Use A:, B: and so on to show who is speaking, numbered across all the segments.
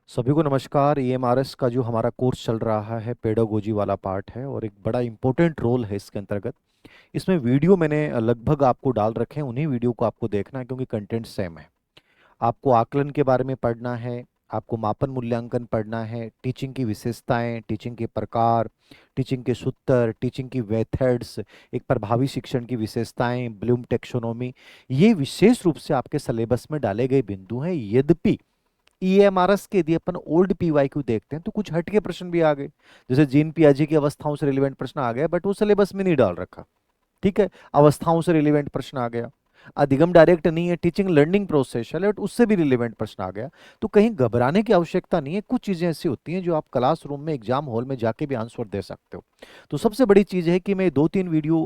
A: सभी को नमस्कार। ईएमआरएस का जो हमारा कोर्स चल रहा है पेडागोजी वाला पार्ट है और एक बड़ा इंपॉर्टेंट रोल है इसके अंतर्गत। इसमें वीडियो मैंने लगभग आपको डाल रखे हैं, उन्हीं वीडियो को आपको देखना है क्योंकि कंटेंट सेम है। आपको आकलन के बारे में पढ़ना है, आपको मापन मूल्यांकन पढ़ना है, टीचिंग की विशेषताएं, टीचिंग के प्रकार, टीचिंग के सूत्र, टीचिंग की मेथड्स, एक प्रभावी शिक्षण की विशेषताएं, ब्लूम टेक्सोनोमी। ये विशेष रूप से आपके सिलेबस में डाले गए बिंदु हैं। यद्यपि ईएमआरएस के यदि अपन ओल्ड पीवाईक्यू देखते हैं तो कुछ हटके प्रश्न भी आ गए, जैसे जीन पियाजे की अवस्थाओं से रिलेवेंट प्रश्न आ गया, बट वो सिलेबस में नहीं डाल रखा। ठीक है, अवस्थाओं से रिलेवेंट प्रश्न आ गया। अधिगम डायरेक्ट नहीं है, टीचिंग लर्निंग प्रोसेस है, बट उससे भी रिलेवेंट प्रश्न आ गया। तो कहीं घबराने की आवश्यकता नहीं है। कुछ चीजें ऐसी होती हैं जो आप क्लासरूम में एग्जाम हॉल में जाके भी आंसर दे सकते हो। तो सबसे बड़ी चीज है कि मैं 2-3 वीडियो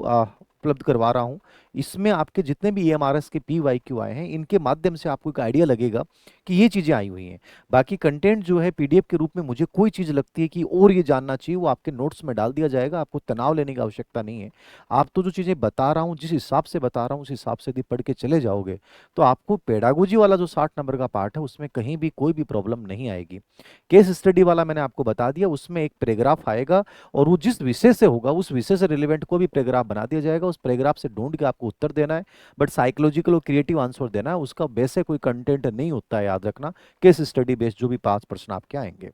A: उपलब्ध करवा रहा हूँ। इसमें आपके जितने भी ईएमआरएस के पीवाईक्यू आए हैं, इनके माध्यम से आपको एक आइडिया लगेगा कि ये चीजें आई हुई हैं। बाकी कंटेंट जो है पीडीएफ के रूप में मुझे कोई चीज लगती है कि और ये जानना चाहिए, वो आपके नोट्स में डाल दिया जाएगा। आपको तनाव लेने की आवश्यकता नहीं है। आप तो जो चीजें बता रहा हूँ, जिस हिसाब से बता रहा हूँ, उस हिसाब से यदि पढ़ के चले जाओगे तो आपको पेडागोजी वाला जो 60 नंबर का पार्ट है उसमें कहीं भी कोई भी प्रॉब्लम नहीं आएगी। केस स्टडी वाला मैंने आपको बता दिया, उसमें एक पैराग्राफ आएगा और वो जिस विषय से होगा उस विषय से रिलेवेंट को भी पैराग्राफ बना दिया जाएगा। उस पैराग्राफ से ढूंढ के आपको उत्तर देना है, बट साइकोलॉजिकल और क्रिएटिव आंसर देना है। उसका वैसे कोई कंटेंट नहीं होता है, याद रखना। केस स्टडी बेस्ड जो भी 5 प्रश्न आपके आएंगे।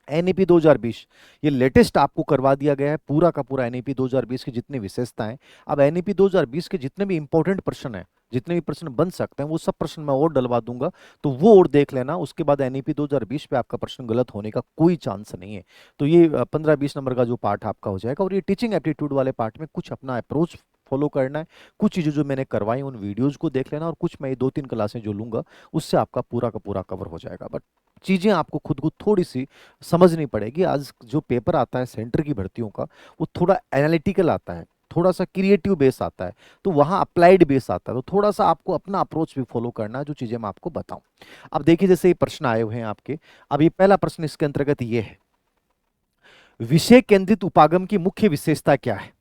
A: एनईपी 2020 ये लेटेस्ट आपको करवा दिया गया है, पूरा का पूरा एनईपी 2020 की जितनी विशेषताएं। अब एनईपी 2020 के जितने भी इंपॉर्टेंट प्रश्न हैं, जितने भी प्रश्न बन सकते हैं, वो सब प्रश्न मैं और डलवा दूंगा। तो वो और देख लेना। उसके बाद एनईपी 2020 पे आपका प्रश्न गलत होने का कोई चांस नहीं है। तो ये 15-20 नंबर का जो पार्ट आपका हो जाएगा। और ये टीचिंग एप्टीट्यूड वाले पार्ट में कुछ अपना अप्रोच फॉलो करना है। कुछ चीजें जो मैंने करवाई उन वीडियोज को देख लेना, और कुछ मैं ये 2-3 क्लासें जो लूंगा उससे आपका पूरा का पूरा कवर हो जाएगा। बट चीजें आपको खुद को थोड़ी सी समझनी पड़ेगी। आज जो पेपर आता है सेंटर की भर्तियों का, वो थोड़ा एनालिटिकल आता है, थोड़ा सा क्रिएटिव बेस आता है, तो वहां अप्लाइड बेस आता है। तो थोड़ा सा आपको अपना अप्रोच भी फॉलो करना है, जो चीजें मैं आपको बताऊं। अब देखिए, जैसे ये प्रश्न आए हुए हैं आपके। अब ये पहला प्रश्न इसके अंतर्गत ये है, विषय केंद्रित उपागम की मुख्य विशेषता क्या है।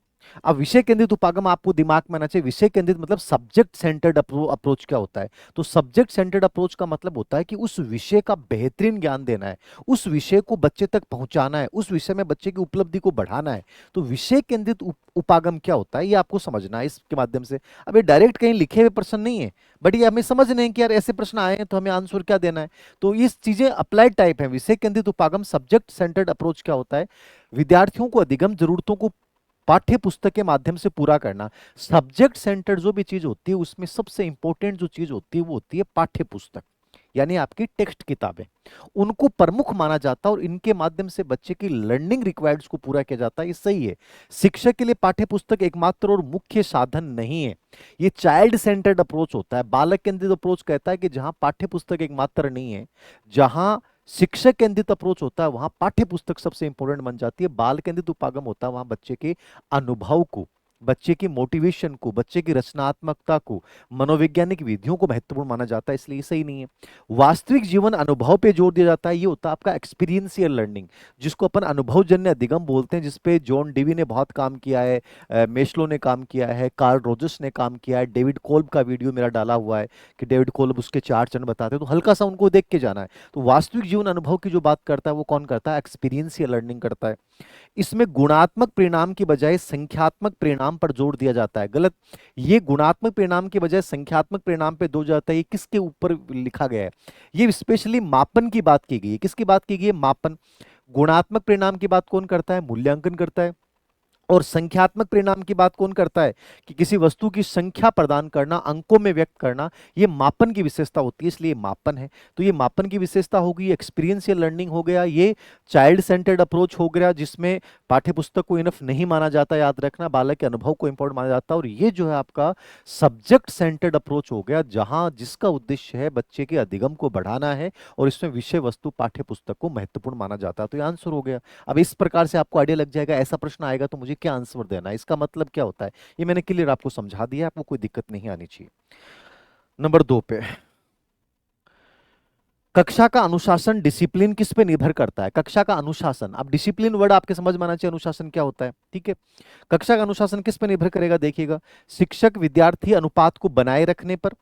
A: अब विषय केंद्रित उपागम आपको दिमाग में आना चाहिए। विषय केंद्रित मतलब सब्जेक्ट सेंटर्ड अप्रोच क्या होता है। तो सब्जेक्ट सेंटर्ड अप्रोच का मतलब होता है कि उस विषय का बेहतरीन ज्ञान देना है, उस विषय को बच्चे तक पहुंचाना है, उस विषय में बच्चे की उपलब्धि को बढ़ाना है। तो विषय केंद्रित उपागम क्या होता है, ये आपको समझना है इसके माध्यम से। अब ये डायरेक्ट कहीं लिखे हुए प्रश्न नहीं है, बट ये हमें समझने हैं कि यार ऐसे प्रश्न आए हैं तो हमें आंसर क्या देना है। तो ये चीजें अप्लाइड टाइप है। विषय केंद्रित उपागम सब्जेक्ट सेंटर्ड अप्रोच क्या होता है, विद्यार्थियों को अधिगम जरूरतों को पाठ्य पुस्तक के माध्यम से पूरा करना। सब्जेक्ट सेंटर्ड जो भी चीज होती है उसमें सबसे इंपॉर्टेंट जो चीज होती है वो होती है पाठ्य पुस्तक, यानी आपकी टेक्स्ट किताबें। उनको प्रमुख माना जाता है और इनके माध्यम से बच्चे की लर्निंग रिक्वायर्ड्स को पूरा किया जाता है। ये सही है। शिक्षक के लिए पाठ्य पुस्तक एकमात्र और मुख्य साधन नहीं है। ये चाइल्ड सेंटर्ड अप्रोच होता है। बालक केंद्रित अप्रोच कहता है कि जहां पाठ्य पुस्तक एकमात्र नहीं है, जहां शिक्षक केंद्रित अप्रोच होता है वहां पाठ्य पुस्तक सबसे इंपॉर्टेंट बन जाती है। बाल केंद्रित उपागम होता है वहां बच्चे के अनुभव को, बच्चे की मोटिवेशन को, बच्चे की रचनात्मकता को, मनोवैज्ञानिक विधियों को महत्वपूर्ण माना जाता है, इसलिए सही नहीं है। वास्तविक जीवन अनुभव पे जोर दिया जाता है। ये होता है आपका एक्सपीरियंशियल लर्निंग, जिसको अपन अनुभवजन्य अधिगम बोलते हैं, जिसपे जॉन डीवी ने बहुत काम किया है, मेस्लो ने काम किया है, कार्ल रोजर्स ने काम किया है। डेविड कोल्ब का वीडियो मेरा डाला हुआ है कि डेविड कोल्ब उसके 4 चरण बताते हैं, तो हल्का सा उनको देख के जाना है। तो वास्तविक जीवन अनुभव की जो बात करता है वो कौन करता है, एक्सपीरियंशियल लर्निंग करता है। इसमें गुणात्मक परिणाम की बजाय संख्यात्मक परिणाम पर जोर दिया जाता है। गलत। ये गुणात्मक परिणाम की बजाय संख्यात्मक परिणाम पे जोर जाता है। ये किसके ऊपर लिखा गया है, ये स्पेशली मापन की बात की गई है। किसकी बात की गई है, मापन। गुणात्मक परिणाम की बात कौन करता है, मूल्यांकन करता है। और संख्यात्मक परिणाम की बात कौन करता है, कि किसी वस्तु की संख्या प्रदान करना, अंकों में व्यक्त करना, ये मापन की विशेषता होती है, इसलिए मापन है। तो ये मापन की विशेषता होगी। एक्सपीरियंशियल लर्निंग हो गया, ये चाइल्ड सेंटर्ड अप्रोच हो गया, जिसमें पाठ्य पुस्तक को इनफ नहीं माना जाता, याद रखना, बालक के अनुभव को इंपॉर्टेंट माना जाता है। और ये जो है आपका सब्जेक्ट सेंटर्ड अप्रोच हो गया, जहां जिसका उद्देश्य है बच्चे के अधिगम को बढ़ाना है, और इसमें विषय वस्तु पाठ्य पुस्तक को महत्वपूर्ण माना जाता है। तो ये आंसर हो गया। अब इस प्रकार से आपको आइडिया लग जाएगा, ऐसा प्रश्न आएगा तो मुझे क्या आंसर देना है, इसका मतलब क्या होता है। ये मैंने क्लियर आपको समझा दिया, आपको कोई दिक्कत नहीं आनी चाहिए। नंबर 2 पे, कक्षा का अनुशासन डिसिप्लिन किस पे निर्भर करता है। कक्षा का अनुशासन, अब डिसिप्लिन वर्ड आपके समझ में आना चाहिए, अनुशासन क्या होता है। ठीक है, कक्षा का अनुशासन किस पे निर्भर करेगा, देखिएगा। शिक्षक विद्यार्थी अनुपात को बनाए रखने पर,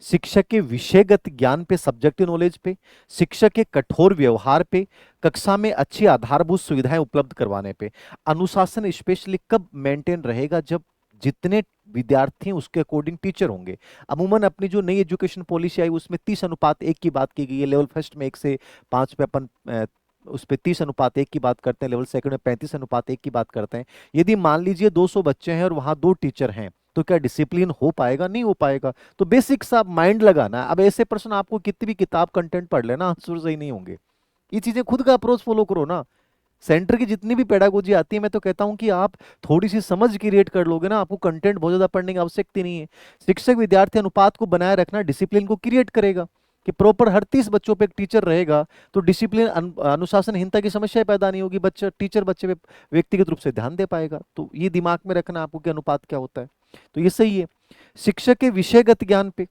A: शिक्षक के विषयगत ज्ञान पे, सब्जेक्टिव नॉलेज पे, शिक्षक के कठोर व्यवहार पे, कक्षा में अच्छी आधारभूत सुविधाएं उपलब्ध करवाने पे। अनुशासन स्पेशली कब मेंटेन रहेगा? जब जितने विद्यार्थी हैं उसके अकॉर्डिंग टीचर होंगे। अमूमन अपनी जो नई एजुकेशन पॉलिसी आई उसमें 30:1 की बात की गई है। लेवल फर्स्ट में 1 से 5 पे अपन उस पे 30:1 की बात करते हैं, लेवल सेकंड में 35:1 की बात करते हैं। यदि मान लीजिए 200 बच्चे हैं और वहां 2 टीचर हैं, तो क्या डिसिप्लिन हो पाएगा? नहीं हो पाएगा। तो बेसिक सा माइंड लगाना। अब ऐसे प्रश्न आपको कितनी भी किताब कंटेंट पढ़ लेना, आंसर सही नहीं होंगे। ये चीजें खुद का अप्रोच फॉलो करो ना। सेंटर की जितनी भी पेडागोजी आती है, मैं तो कहता हूं कि आप थोड़ी सी समझ क्रिएट कर लोगे ना, आपको कंटेंट बहुत ज्यादा पढ़ने की आवश्यकता नहीं है। शिक्षक विद्यार्थी अनुपात को बनाए रखना डिसिप्लिन को क्रिएट करेगा कि प्रॉपर हर 30 बच्चों पे एक टीचर रहेगा, तो डिसिप्लिन अनुशासनहीनता की समस्या पैदा नहीं होगी। बच्चा टीचर बच्चे पे व्यक्तिगत रूप से ध्यान दे पाएगा। तो ये दिमाग में रखना आपको कि अनुपात क्या होता है। तो ये सही है। शिक्षक के विषयगत ज्ञान पे,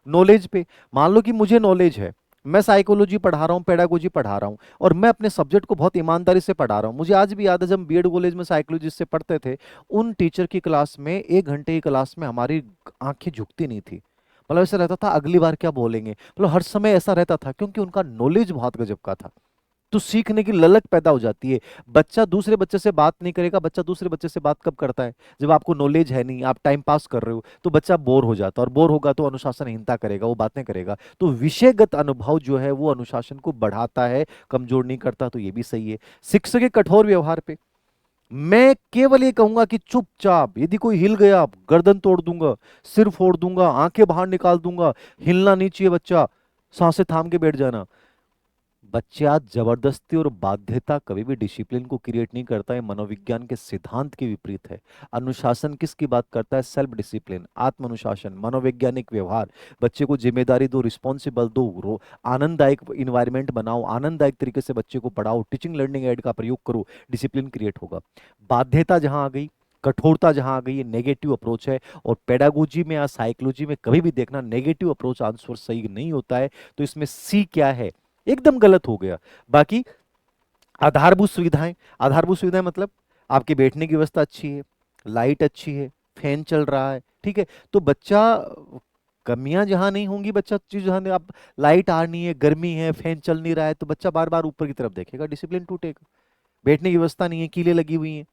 A: नॉलेज पे, मान लो कि मुझे नॉलेज है, मैं साइकोलॉजी पढ़ा रहा हूँ, पेडागोजी पढ़ा रहा हूँ, और मैं अपने सब्जेक्ट को बहुत ईमानदारी से पढ़ा रहा हूँ। मुझे आज भी याद है जब हम बीएड कॉलेज में साइकोलॉजी से पढ़ते थे, उन टीचर की क्लास में 1 घंटे की क्लास में हमारी आंखें झुकती नहीं थी। मतलब ऐसा रहता था अगली बार क्या बोलेंगे, मतलब हर समय ऐसा रहता था, क्योंकि उनका नॉलेज बहुत गजब का था। तो सीखने की ललक पैदा हो जाती है। बच्चा दूसरे बच्चे से बात नहीं करेगा। बच्चा दूसरे बच्चे से बात कब करता है? जब आपको नॉलेज है नहीं, आप टाइम पास कर रहे हो, तो बच्चा बोर हो जाता है, और बोर होगा तो अनुशासनहीनता करेगा, वो बातें करेगा। तो विषयगत अनुभव जो है वो अनुशासन को बढ़ाता है, कमजोर नहीं करता। तो ये भी सही है। शिक्षक के कठोर व्यवहार पे मैं केवल ये कहूंगा कि चुपचाप, यदि कोई हिल गया गर्दन तोड़ दूंगा, सिर फोड़ दूंगा, आंखें बाहर निकाल दूंगा। हिलना नहीं चाहिए बच्चा, सांसें थाम के बैठ जाना। बच्चा जबरदस्ती और बाध्यता कभी भी डिसिप्लिन को क्रिएट नहीं करता है। मनोविज्ञान के सिद्धांत के विपरीत है। अनुशासन किसकी बात करता है? सेल्फ डिसिप्लिन, आत्म अनुशासन, मनोवैज्ञानिक व्यवहार। बच्चे को जिम्मेदारी दो, रिस्पॉन्सिबल दो, आनंददायक इन्वायरमेंट बनाओ, आनंददायक तरीके से बच्चे को पढ़ाओ, टीचिंग लर्निंग एड का प्रयोग करो, डिसिप्लिन क्रिएट होगा। बाध्यता जहां आ गई, कठोरता जहां आ गई, ये नेगेटिव अप्रोच है। और पेडागोजी में या साइकोलॉजी में कभी भी देखना नेगेटिव अप्रोच आंसर सही नहीं होता है। तो इसमें सी क्या है? एकदम गलत हो गया। बाकी आधारभूत सुविधाएं, आधारभूत सुविधाएं मतलब आपके बैठने की व्यवस्था अच्छी है, लाइट अच्छी है, फैन चल रहा है, ठीक है। तो बच्चा, कमियां जहां नहीं होंगी, बच्चा चीज जहां नहीं, आप लाइट आ नहीं है, गर्मी है, फैन चल नहीं रहा है, तो बच्चा बार बार ऊपर की तरफ देखेगा, डिसिप्लिन टूटेगा। बैठने की व्यवस्था नहीं है, कीलें लगी हुई हैं,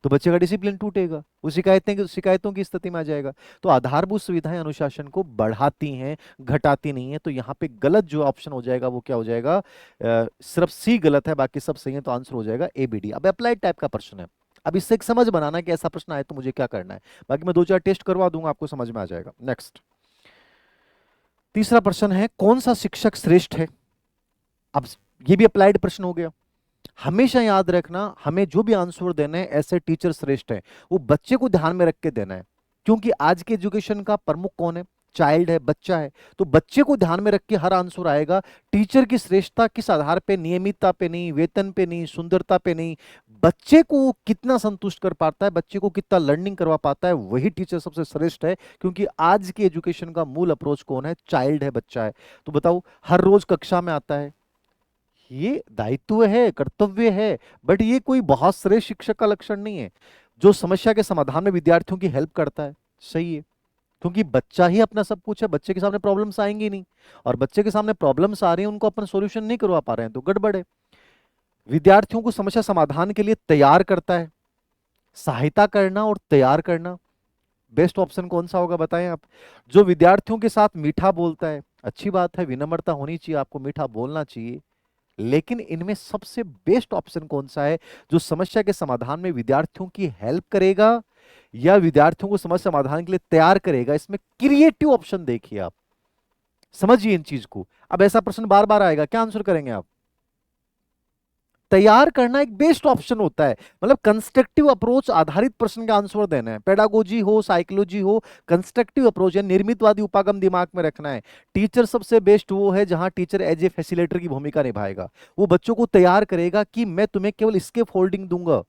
A: तो बच्चे का डिसिप्लिन टूटेगा, वो शिकायतों की स्थिति में आ जाएगा। तो आधारभूत सुविधाएं अनुशासन को बढ़ाती हैं, घटाती नहीं है। तो यहाँ पे गलत जो ऑप्शन हो जाएगा वो क्या हो जाएगा? सिर्फ सी गलत है, बाकी सब सही है। तो आंसर हो जाएगा ABD। अब अप्लाइड टाइप का प्रश्न है। अब इससे एक समझ बनाना कि ऐसा प्रश्न आए तो मुझे क्या करना है। बाकी मैं 2-4 टेस्ट करवा दूंगा, आपको समझ में आ जाएगा। नेक्स्ट, तीसरा प्रश्न है, कौन सा शिक्षक श्रेष्ठ है? अब ये भी अप्लाइड प्रश्न हो गया। हमेशा याद रखना, हमें जो भी आंसर देने हैं ऐसे टीचर श्रेष्ठ है, वो बच्चे को ध्यान में रख के देना है। क्योंकि आज के एजुकेशन का प्रमुख कौन है? चाइल्ड है, बच्चा है। तो बच्चे को ध्यान में रख के हर आंसर आएगा। टीचर की श्रेष्ठता किस आधार पे? नियमितता पे नहीं, वेतन पे नहीं, सुंदरता पे नहीं। बच्चे को कितना संतुष्ट कर पाता है, बच्चे को कितना लर्निंग करवा पाता है, वही टीचर सबसे श्रेष्ठ है। क्योंकि आज की एजुकेशन का मूल अप्रोच कौन है? चाइल्ड है, बच्चा है। तो बताओ, हर रोज कक्षा में आता है, ये दायित्व है, कर्तव्य है। बट ये कोई बहुत श्रेष्ठ शिक्षक का लक्षण नहीं है। जो समस्या के समाधान में विद्यार्थियों की हेल्प करता है, सही है। क्योंकि बच्चा ही अपना सब कुछ है, बच्चे के सामने प्रॉब्लम्स आएंगी नहीं, और बच्चे के सामने प्रॉब्लम्स आ रही हैं, उनको अपन सॉल्यूशन नहीं करवा पा रहे हैं, तो गड़बड़ है। विद्यार्थियों को समस्या समाधान के लिए तैयार करता है। सहायता करना और तैयार करना, बेस्ट ऑप्शन कौन सा होगा बताएं आप? जो विद्यार्थियों के साथ मीठा बोलता है, अच्छी बात है, विनम्रता होनी चाहिए, आपको मीठा बोलना चाहिए। लेकिन इनमें सबसे बेस्ट ऑप्शन कौन सा है? जो समस्या के समाधान में विद्यार्थियों की हेल्प करेगा या विद्यार्थियों को समस्या समाधान के लिए तैयार करेगा। इसमें क्रिएटिव ऑप्शन देखिए आप, समझिए इन चीज को। अब ऐसा प्रश्न बार बार आएगा, क्या आंसर करेंगे आप? तैयार करना एक बेस्ट ऑप्शन होता है। मतलब कंस्ट्रक्टिव अप्रोच आधारित प्रश्न का आंसर देना है। पेडागोजी हो, साइकोलॉजी हो, कंस्ट्रक्टिव अप्रोच है, निर्मितवादी उपागम दिमाग में रखना है। टीचर सबसे बेस्ट वो है जहां टीचर एज ए फैसिलिटेटर की भूमिका निभाएगा। वो बच्चों को तैयार करेगा कि मैं तुम्हें केवल इसके फोल्डिंग दूंगा,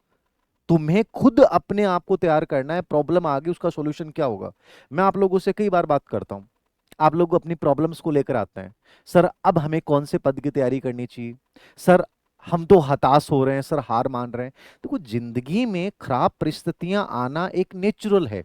A: तुम्हें खुद अपने आप को तैयार करना है। प्रॉब्लम आ गई, उसका सॉल्यूशन क्या होगा? मैं आप लोगों से कई बार बात करता हूं, आप लोग अपनी प्रॉब्लम्स को लेकर आते हैं। सर अब हमें कौन से पद की तैयारी करनी चाहिए? सर हम तो हताश हो रहे हैं, सर हार मान रहे हैं। देखो, जिंदगी में खराब परिस्थितियां आना एक नेचुरल है।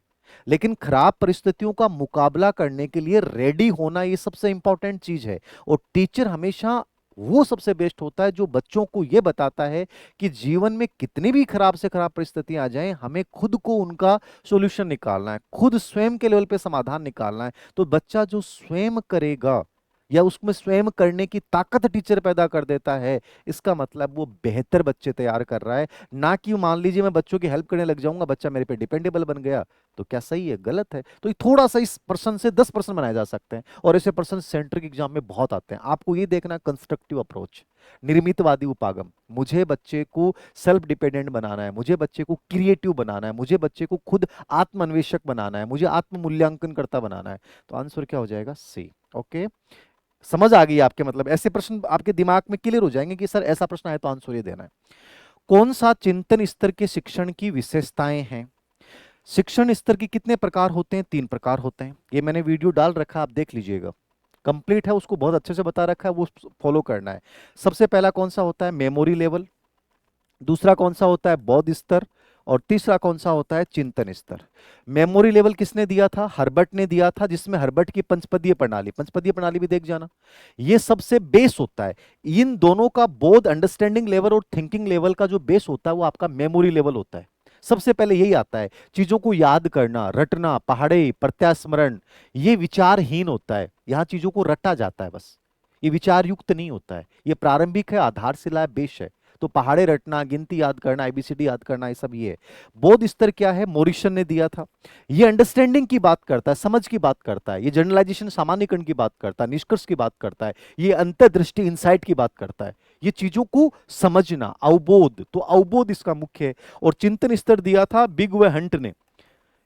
A: लेकिन खराब परिस्थितियों का मुकाबला करने के लिए रेडी होना ये सबसे इंपॉर्टेंट चीज है। और टीचर हमेशा वो सबसे बेस्ट होता है जो बच्चों को ये बताता है कि जीवन में कितनी भी खराब से खराब परिस्थितियां आ जाएं, हमें खुद को उनका सॉल्यूशन निकालना है, खुद स्वयं के लेवल पे समाधान निकालना है। तो बच्चा जो स्वयं करेगा या उसमें स्वयं करने की ताकत टीचर पैदा कर देता है, इसका मतलब वो बेहतर बच्चे तैयार कर रहा है। ना कि मान लीजिए मैं बच्चों की हेल्प करने लग जाऊंगा, बच्चा मेरे पे डिपेंडेबल बन गया, तो क्या सही है? गलत है। तो ये थोड़ा सा इस पर्सन से 10% बनाए जा सकते हैं, और ऐसे पर्सन सेंटर के एग्जाम में बहुत आते हैं। आपको ये देखना, कंस्ट्रक्टिव अप्रोच, निर्मितवादी उपागम। मुझे बच्चे को सेल्फ डिपेंडेंट बनाना है, मुझे बच्चे को क्रिएटिव बनाना है, मुझे बच्चे को खुद आत्मन्वेषक बनाना है, मुझे आत्म मूल्यांकन करता बनाना है। तो आंसर क्या हो जाएगा? सी। ओके, समझ आ गई आपके? मतलब ऐसे प्रश्न आपके दिमाग में क्लियर हो जाएंगे कि सर ऐसा प्रश्न आए तो आंसर ये देना है। कौन सा चिंतन स्तर के शिक्षण की विशेषताएं हैं? शिक्षण स्तर के कितने प्रकार होते हैं? 3 प्रकार होते हैं। ये मैंने वीडियो डाल रखा है, आप देख लीजिएगा, कंप्लीट है, उसको बहुत अच्छे से बता रखा है, वो फॉलो करना है। सबसे पहला कौन सा होता है? Memory level. दूसरा कौन सा होता है? बौद्ध स्तर। और तीसरा कौन सा होता है? चिंतन स्तर। मेमोरी लेवल किसने दिया था? हर्बर्ट ने दिया था, जिसमें हर्बर्ट की पंचपदीय प्रणाली, पंचपदीय प्रणाली भी देख जाना, ये सबसे बेस होता है। इन दोनों का बोध, अंडरस्टैंडिंग लेवल और थिंकिंग लेवल का जो बेस होता है वो आपका मेमोरी लेवल होता है। सबसे पहले यही आता है, चीजों को याद करना, रटना, पहाड़े, प्रत्यास्मरण, ये विचारहीन होता है। यहां चीजों को रटा जाता है बस, ये विचार युक्त नहीं होता है। ये प्रारंभिक है, आधारशिला है, बेस है। तो पहाड़े रटना, गिनती याद करना, एबीसीडी याद करना, ये सब ये है। बोध स्तर क्या है? मोरिसन ने दिया था। ये अंडरस्टैंडिंग की बात करता है, समझ की बात करता है, ये जनरलाइजेशन, सामान्यकरण की बात करता है, निष्कर्ष की बात करता है, ये अंतर्दृष्टि, इंसाइट की बात करता है, ये चीजों को समझना, अवबोध। तो अवबोध इसका मुख्य है। और चिंतन स्तर दिया था बिग व हंट ने,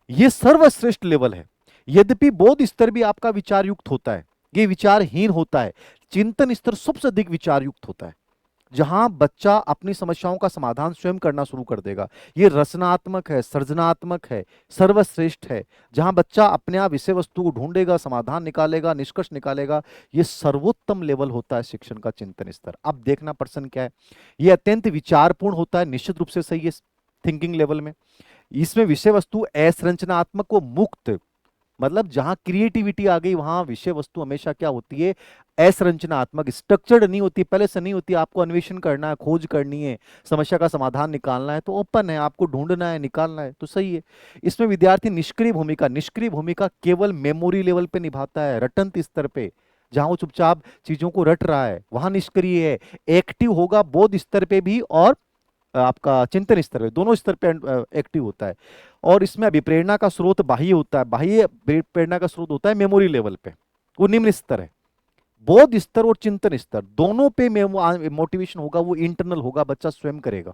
A: ये सर्वश्रेष्ठ लेवल है। यद्यपि बोध स्तर भी आपका विचार युक्त होता है, ये विचारहीन होता है। चिंतन स्तर सबसे अधिक विचार युक्त होता है, जहां बच्चा अपनी समस्याओं का समाधान स्वयं करना शुरू कर देगा। ये रचनात्मक है, सृजनात्मक है, सर्वश्रेष्ठ है। जहां बच्चा अपने आप विषय वस्तु को ढूंढेगा, समाधान निकालेगा, निष्कर्ष निकालेगा, ये सर्वोत्तम लेवल होता है शिक्षण का, चिंतन स्तर। अब देखना प्रश्न क्या है। ये अत्यंत विचारपूर्ण होता है, निश्चित रूप से सही है थिंकिंग लेवल में। इसमें विषय वस्तु असंरचनात्मक व मुक्त, मतलब जहां क्रिएटिविटी आ गई वहां विषय वस्तु हमेशा क्या होती है? असंरचनात्मक, स्ट्रक्चर्ड नहीं होती, पहले से नहीं होती। आपको अन्वेषण करना है, खोज करनी है, समस्या का समाधान निकालना है, तो ओपन है, आपको ढूंढना है, निकालना है, तो सही है। इसमें विद्यार्थी निष्क्रिय भूमिका, निष्क्रिय भूमिका केवल मेमोरी लेवल पे निभाता है, रटंत स्तर पे, जहां वो चुपचाप चीजों को रट रहा है वहां निष्क्रिय है। एक्टिव होगा बोध स्तर पे भी और आपका चिंतन स्तर पे, दोनों स्तर पे एक्टिव होता है। और इसमें अभिप्रेरणा का स्रोत बाह्य होता है, बाह्य प्रेरणा का स्रोत होता है मेमोरी लेवल पे, वो निम्न स्तर है। बोध स्तर और चिंतन स्तर दोनों पे मोटिवेशन होगा, वो इंटरनल होगा, बच्चा स्वयं करेगा।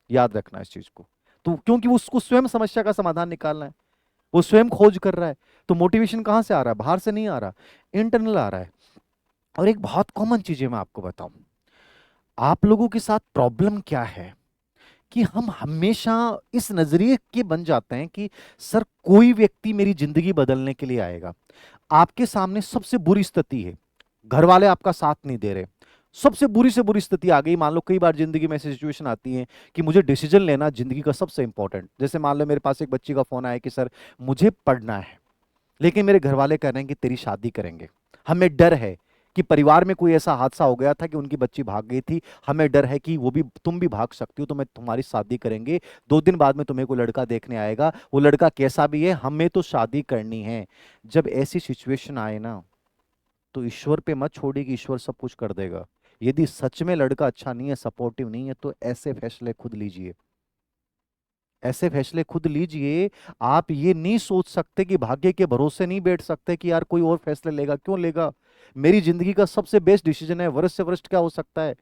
A: याद रखना इस चीज को। तो क्योंकि उसको स्वयं समस्या का समाधान निकालना है, वो स्वयं खोज कर रहा है, तो मोटिवेशन कहां से आ रहा है? बाहर से नहीं आ रहा, इंटरनल आ रहा है। और एक बहुत कॉमन चीज है, मैं आपको बताऊं, आप लोगों के साथ प्रॉब्लम क्या है कि हम हमेशा इस नजरिए के बन जाते हैं कि सर कोई व्यक्ति मेरी जिंदगी बदलने के लिए आएगा। आपके सामने सबसे बुरी स्थिति है, घर वाले आपका साथ नहीं दे रहे, सबसे बुरी से बुरी स्थिति आ गई। मान लो कई बार जिंदगी में ऐसी सिचुएशन आती है कि मुझे डिसीजन लेना जिंदगी का सबसे इंपॉर्टेंट। जैसे मान लो मेरे पास एक बच्ची का फोन आया कि सर मुझे पढ़ना है, लेकिन मेरे घर वाले कह रहे हैं कि तेरी शादी करेंगे, हमें डर है कि परिवार में कोई ऐसा हादसा हो गया था कि उनकी बच्ची भाग गई थी, हमें डर है कि वो भी, तुम भी भाग सकती हो, तो मैं तुम्हारी शादी करेंगे, 2 दिन बाद में तुम्हें कोई लड़का देखने आएगा, वो लड़का कैसा भी है, हमें तो शादी करनी है। जब ऐसी सिचुएशन आए ना, तो ईश्वर पे मत छोड़िए कि ईश्वर सब कुछ कर देगा। यदि सच में लड़का अच्छा नहीं है, सपोर्टिव नहीं है, तो ऐसे फैसले खुद लीजिए, ऐसे फैसले खुद लीजिए। आप ये नहीं सोच सकते कि भाग्य के भरोसे नहीं बैठ सकते कि यार कोई और फैसले लेगा, क्यों लेगा? मेरी जिंदगी का सबसे बेस्ट डिसीजन है, वरिष्ठ से वरिष्ठ क्या हो सकता है?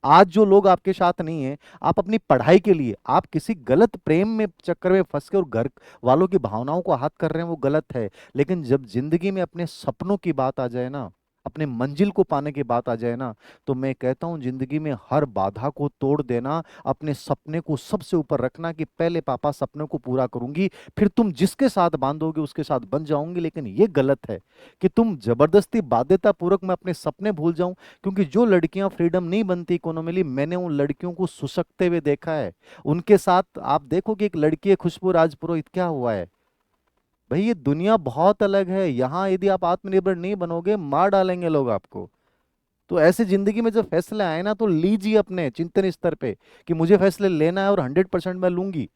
A: आज जो लोग आपके साथ नहीं है, आप अपनी पढ़ाई के लिए, आप किसी गलत प्रेम में चक्कर में फंस के और घर वालों की भावनाओं को आहत कर रहे हैं, वो गलत है। लेकिन जब जिंदगी में अपने सपनों की बात आ जाए ना, अपने मंजिल को पाने की बात आ जाए ना, तो मैं कहता हूं जिंदगी में हर बाधा को तोड़ देना, अपने सपने को सबसे ऊपर रखना कि पहले पापा सपने को पूरा करूंगी, फिर तुम जिसके साथ बांधोगे उसके साथ बन जाऊंगी। लेकिन ये गलत है कि तुम जबरदस्ती बाध्यता पूर्वक मैं अपने सपने भूल जाऊं। क्योंकि जो लड़कियां फ्रीडम नहीं बनती इकोनॉमिली, मैंने उन लड़कियों को सुसकते हुए देखा है। उनके साथ आप देखो कि एक लड़की है खुशबू राजपुरोहित, क्या हुआ है? भाई ये दुनिया बहुत अलग है, यहाँ यदि आप आत्मनिर्भर नहीं बनोगे मार डालेंगे लोग आपको। तो ऐसे जिंदगी में जब फैसले आए ना तो लीजिए अपने चिंतन स्तर पे कि मुझे फैसले लेना है और 100% मैं लूंगी।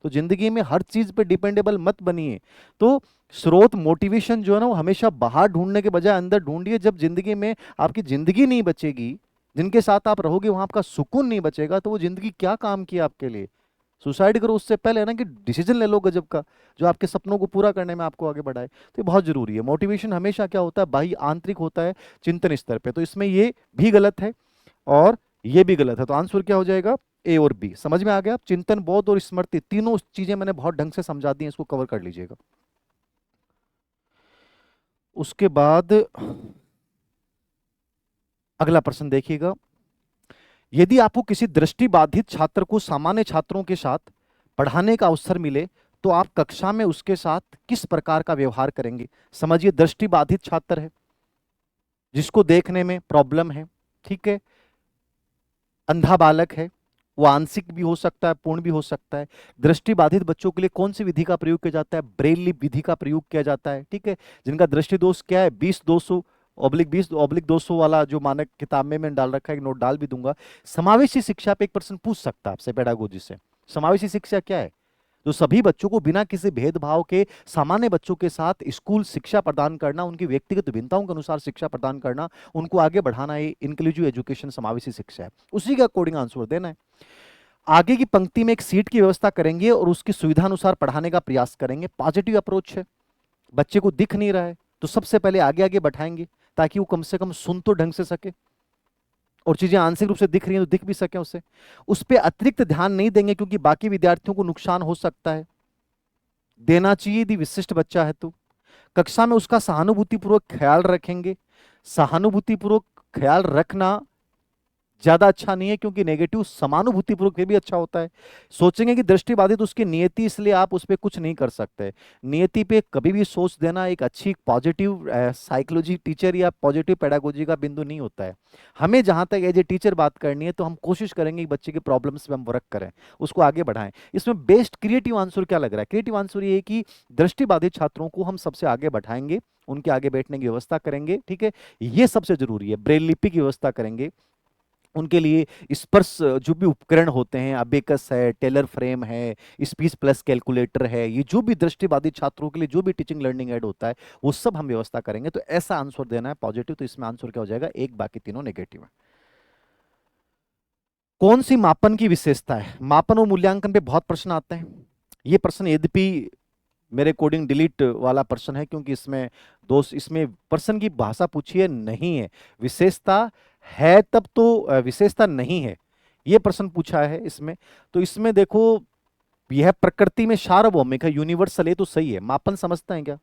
A: तो जिंदगी में हर चीज पे डिपेंडेबल मत बनिए। तो स्रोत मोटिवेशन जो है ना वो हमेशा बाहर ढूंढने के बजाय अंदर ढूंढिए। जब जिंदगी में आपकी जिंदगी नहीं बचेगी, जिनके साथ आप रहोगे वहां आपका सुकून नहीं बचेगा, तो वो जिंदगी क्या काम की आपके लिए। सुसाइड करो उससे पहले है ना कि डिसीजन ले लो गजब का, जो आपके सपनों को पूरा करने में आपको आगे बढ़ाए। तो ये बहुत जरूरी है। मोटिवेशन हमेशा क्या होता है, बाह्य आंतरिक होता है, चिंतन स्तर पे। तो इसमें ये भी गलत है और ये भी गलत है। तो आंसर क्या हो जाएगा, ए और बी। समझ में आ गया। आप चिंतन, बोध और स्मृति तीनों चीजें मैंने बहुत ढंग से समझा दी हैं, इसको कवर कर लीजिएगा। उसके बाद अगला प्रश्न देखिएगा। यदि आपको किसी दृष्टिबाधित छात्र को सामान्य छात्रों के साथ पढ़ाने का अवसर मिले तो आप कक्षा में उसके साथ किस प्रकार का व्यवहार करेंगे। समझिए, दृष्टिबाधित छात्र है, जिसको देखने में प्रॉब्लम है, ठीक है, अंधा बालक है, वो आंशिक भी हो सकता है, पूर्ण भी हो सकता है। दृष्टिबाधित बच्चों के लिए कौन सी विधि का प्रयोग किया जाता है, ब्रेल लिपि विधि का प्रयोग किया जाता है, ठीक है। जिनका दृष्टि दोष क्या है, 20/200 वाला जो मानक किताब में मैंने डाल रखा है, एक नोट डाल भी दूंगा। समावेशी शिक्षा पे एक प्रश्न पूछ सकता है आपसे पेडागोजी से। समावेशी शिक्षा क्या है, तो सभी बच्चों को बिना किसी भेदभाव के सामान्य बच्चों के साथ स्कूल शिक्षा प्रदान करना, उनकी व्यक्तिगत भिन्नताओं के अनुसार शिक्षा प्रदान करना, उनको आगे बढ़ाना, ये इंक्लूसिव एजुकेशन समावेशी शिक्षा है। उसी के अकॉर्डिंग आंसर देना है। आगे की पंक्ति में एक सीट की व्यवस्था करेंगे और उसकी सुविधा अनुसार पढ़ाने का प्रयास करेंगे। पॉजिटिव अप्रोच है। बच्चे को दिख नहीं रहा है तो सबसे पहले आगे आगे बैठाएंगे ताकि वो कम से कम सुन तो ढंग से सके, और चीजें आंशिक रूप से दिख रही हैं तो दिख भी सके उसे। उस पर अतिरिक्त ध्यान नहीं देंगे क्योंकि बाकी विद्यार्थियों को नुकसान हो सकता है। देना चाहिए यदि विशिष्ट बच्चा है तो। कक्षा में उसका सहानुभूतिपूर्वक ख्याल रखेंगे। सहानुभूतिपूर्वक ख्याल रखना ज्यादा अच्छा नहीं है क्योंकि नेगेटिव समानुभूतिपूर्वक भी अच्छा होता है। सोचेंगे कि दृष्टिबाधित उसकी नियति, इसलिए आप उस पर कुछ नहीं कर सकते। नियति पे कभी भी सोच देना एक अच्छी पॉजिटिव साइकोलॉजी टीचर या पॉजिटिव पेडागोजी का बिंदु नहीं होता है। हमें जहां तक एज ए टीचर बात करनी है तो हम कोशिश करेंगे कि बच्चे के प्रॉब्लम्स पे हम वर्क करें, उसको आगे बढ़ाएं। इसमें बेस्ट क्रिएटिव आंसर क्या लग रहा है, क्रिएटिव आंसर ये है कि दृष्टिबाधित छात्रों को हम सबसे आगे बैठाएंगे, उनके आगे बैठने की व्यवस्था करेंगे, ठीक है। ये सबसे जरूरी है। ब्रेल लिपि की व्यवस्था करेंगे उनके लिए। स्पर्श जो भी उपकरण होते हैं, अबेकस है, टेलर फ्रेम है, स्पीच प्लस कैलकुलेटर है, ये जो भी दृष्टिबाधित छात्रों के लिए जो भी टीचिंग लर्निंग एड होता है वो सब हम व्यवस्था करेंगे। तो ऐसा आंसर देना है पॉजिटिव। तो इसमें आंसर क्या हो जाएगा, एक, बाकी तीनों नेगेटिव है। कौन सी मापन की विशेषता है, मापन और मूल्यांकन पे बहुत प्रश्न आते हैं। ये प्रश्न यद्यपि मेरे कोडिंग डिलीट वाला प्रश्न है क्योंकि इसमें दोस्त, इसमें प्रश्न की भाषा पूछी है नहीं है, विशेषता है तब तो विशेषता नहीं है, ये प्रश्न पूछा है इसमें। तो इसमें देखो, यह प्रकृति में सार्वभौमिक है, यूनिवर्सल है, तो सही है। मापन समझते हैं क्या,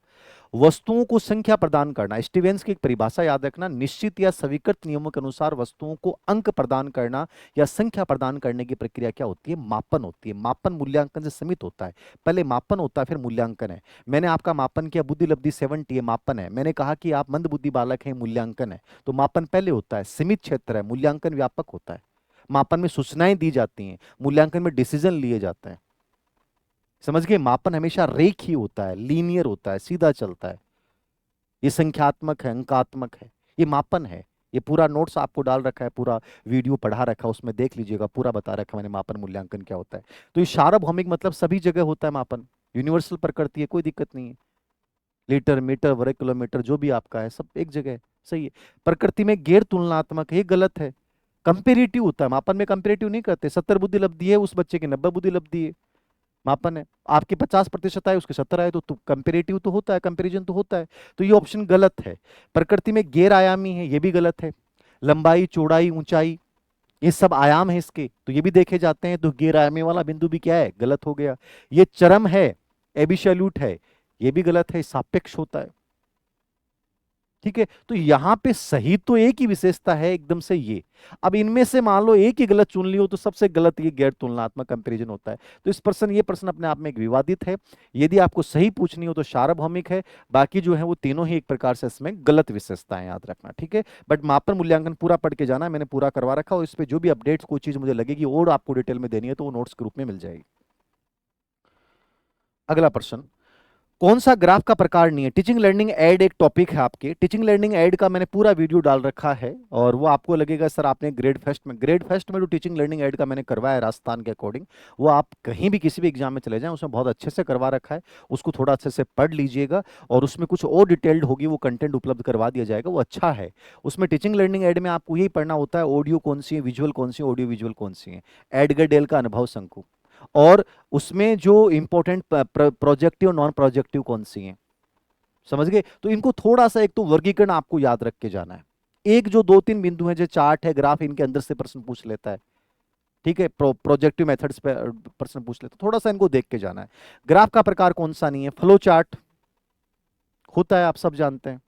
A: वस्तुओं को संख्या प्रदान करना। स्टीवेंस की एक परिभाषा याद रखना, निश्चित या स्वीकृत नियमों के अनुसार वस्तुओं को अंक प्रदान करना या संख्या प्रदान करने की प्रक्रिया क्या होती है, मापन होती है। मापन मूल्यांकन से सीमित होता है। पहले मापन होता है फिर मूल्यांकन है। मैंने आपका मापन किया, बुद्धि लब्धि 70 है, मापन है। मैंने कहा कि आप मंद बुद्धि बालक हैं, मूल्यांकन है। तो मापन पहले होता है, सीमित क्षेत्र है, मूल्यांकन व्यापक होता है। मापन में सूचनाएं दी जाती हैं, मूल्यांकन में डिसीजन लिए जाते हैं। समझ गए, मापन हमेशा रेखीय होता है, लीनियर होता है, सीधा चलता है। ये संख्यात्मक है, अंकात्मक है, ये मापन है। ये पूरा नोट्स आपको डाल रखा है, पूरा वीडियो पढ़ा रखा है, उसमें देख लीजिएगा, पूरा बता रखा है मैंने मापन मूल्यांकन क्या होता है। तो ये सार्वभौमिक मतलब सभी जगह होता है मापन, यूनिवर्सल प्रकृति है, कोई दिक्कत नहीं है। लीटर, मीटर, वर्ग किलोमीटर जो भी आपका है सब एक जगह है, सही है। प्रकृति में गैर तुलनात्मक है, ये गलत है। कंपेरेटिव होता है मापन में, कंपेरेटिव नहीं करते। 70 बुद्धि लब्धि है, उस बच्चे की 90 बुद्धि लब्धि है, मापन है। आपके 50% आए, उसके 70 आए, तो कंपेरेटिव तो होता है, कंपैरिजन तो होता है। तो ये ऑप्शन गलत है। प्रकृति में गैर आयामी है, ये भी गलत है। लंबाई, चौड़ाई, ऊंचाई, ये सब आयाम है इसके, तो ये भी देखे जाते हैं। तो गैर आयामी वाला बिंदु भी क्या है, गलत हो गया। ये चरम है, एबिसोल्यूट है, ये भी गलत है, सापेक्ष होता है, ठीक है। तो यहां पे सही तो एक ही विशेषता है एकदम से ये। अब इनमें से मान लो एक ही गलत चुन ली हो तो सबसे गलत ये गैर तुलनात्मक कंपैरिजन होता है। तो ये प्रश्न अपने आप में एक विवादित है। यदि आपको सही पूछनी हो तो सार्वभौमिक है, बाकी जो है वो तीनों ही एक प्रकार से इसमें गलत विशेषताएं, याद रखना, ठीक है। बट मापन मूल्यांकन पूरा पढ़ के जाना, मैंने पूरा करवा रखा, और इस पे जो भी अपडेट्स कोई चीज मुझे लगेगी और आपको डिटेल में देनी है तो वो नोट्स के रूप में मिल जाएगी। अगला प्रश्न, कौन सा ग्राफ का प्रकार नहीं है। टीचिंग लर्निंग एड एक टॉपिक है आपके, टीचिंग लर्निंग एड का मैंने पूरा वीडियो डाल रखा है, और वो आपको लगेगा सर आपने ग्रेड फेस्ट में जो टीचिंग लर्निंग एड का मैंने करवाया है राजस्थान के अकॉर्डिंग, वो आप कहीं भी किसी भी एग्जाम में चले जाएं उसमें बहुत अच्छे से करवा रखा है। उसको थोड़ा अच्छे से पढ़ लीजिएगा, और उसमें कुछ और डिटेल्ड होगी, वो कंटेंट उपलब्ध करवा दिया जाएगा, वो अच्छा है। उसमें टीचिंग लर्निंग एड में आपको यही पढ़ना होता है ऑडियो कौन सी है, विजुअल कौन सी है, ऑडियो विजुअल कौन सी है, एडगर डेल का अनुभव शंकु, और उसमें जो इंपॉर्टेंट प्रोजेक्टिव नॉन प्रोजेक्टिव कौन सी हैं, समझ गए। तो इनको थोड़ा सा एक तो वर्गीकरण आपको याद रख के जाना है। एक जो दो तीन बिंदु हैं, जो चार्ट है ग्राफ, इनके अंदर से प्रश्न पूछ लेता है, ठीक है, प्रोजेक्टिव मेथड्स पे प्रश्न पूछ लेता है, थोड़ा सा इनको देख के जाना है। ग्राफ का प्रकार कौन सा नहीं है, फ्लो चार्ट होता है, आप सब जानते हैं,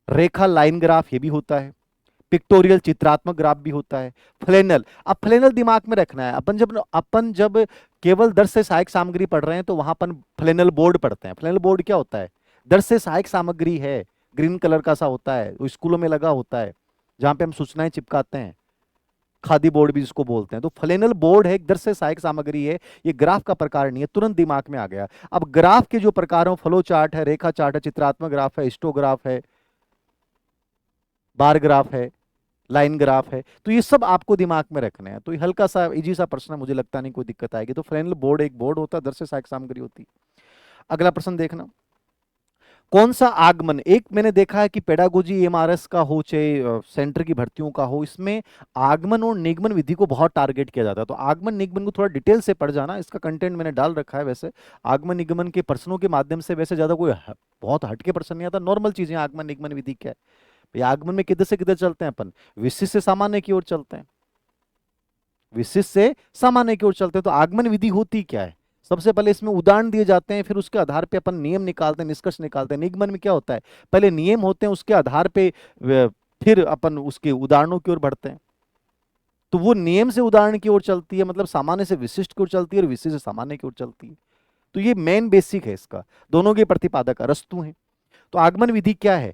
A: रेखा लाइन ग्राफ ये भी होता है, पिक्टोरियल चित्रात्मक ग्राफ भी होता है, फ्लेनल। अब फ्लेनल दिमाग में रखना है, अपन जब केवल दर्श से सहायक सामग्री पढ़ रहे हैं तो वहां अपन फ्लेनल बोर्ड पढ़ते हैं। फ्लेनल बोर्ड क्या होता है, दर्श से सहायक सामग्री है, ग्रीन कलर का सा होता है, वो स्कूलों में लगा होता है, जहां पे हम सूचनाएं चिपकाते हैं, खादी बोर्ड भी जिसको बोलते हैं। तो फ्लेनल बोर्ड है, एक दर्श से सहायक सामग्री है, ये ग्राफ का प्रकार नहीं है, तुरंत दिमाग में आ गया। अब ग्राफ के जो प्रकार हो, फ्लो चार्ट है, रेखा चार्ट है, चित्रात्मक ग्राफ है, हिस्टोग्राफ है, बार ग्राफ है, लाइन ग्राफ है, तो ये सब आपको दिमाग में रखने हैं। तो ये हल्का सा इजी सा प्रश्न है, मुझे लगता नहीं कोई दिक्कत आएगी। तो फ्रेनल बोर्ड एक बोर्ड होता है, दर से सहायक सामग्री होती है। अगला प्रश्न देखना, कौन सा आगमन, एक मैंने देखा है कि पेडागोजी एमआरएस का हो चाहे सेंटर की भर्तियों का हो, इसमें आगमन और निगमन विधि को बहुत टारगेट किया जाता है। तो आगमन निगमन को थोड़ा डिटेल से पढ़ जाना, इसका कंटेंट मैंने डाल रखा है। वैसे आगमन निगमन के प्रश्नों के माध्यम से वैसे ज्यादा कोई बहुत हटके प्रश्न नहीं आता, नॉर्मल चीजें, आगमन निगमन विधि क्या है, आगमन में किधर से किधर चलते हैं अपन, विशिष्ट से सामान्य की ओर चलते हैं, विशिष्ट से सामान्य की ओर चलते हैं। तो आगमन विधि होती क्या है, सबसे पहले इसमें उदाहरण दिए जाते हैं, फिर उसके आधार पे अपन नियम निकालते हैं, निष्कर्ष निकालते हैं। निगमन में क्या होता है, पहले नियम होते हैं, उसके आधार पे फिर अपन उसके उदाहरणों की ओर बढ़ते हैं। तो वो नियम से उदाहरण की ओर चलती है, मतलब सामान्य से विशिष्ट की ओर चलती है, और विशिष्ट से सामान्य की ओर चलती है। तो ये मेन बेसिक है इसका, दोनों के प्रतिपादक अरस्तु हैं। तो आगमन विधि क्या है,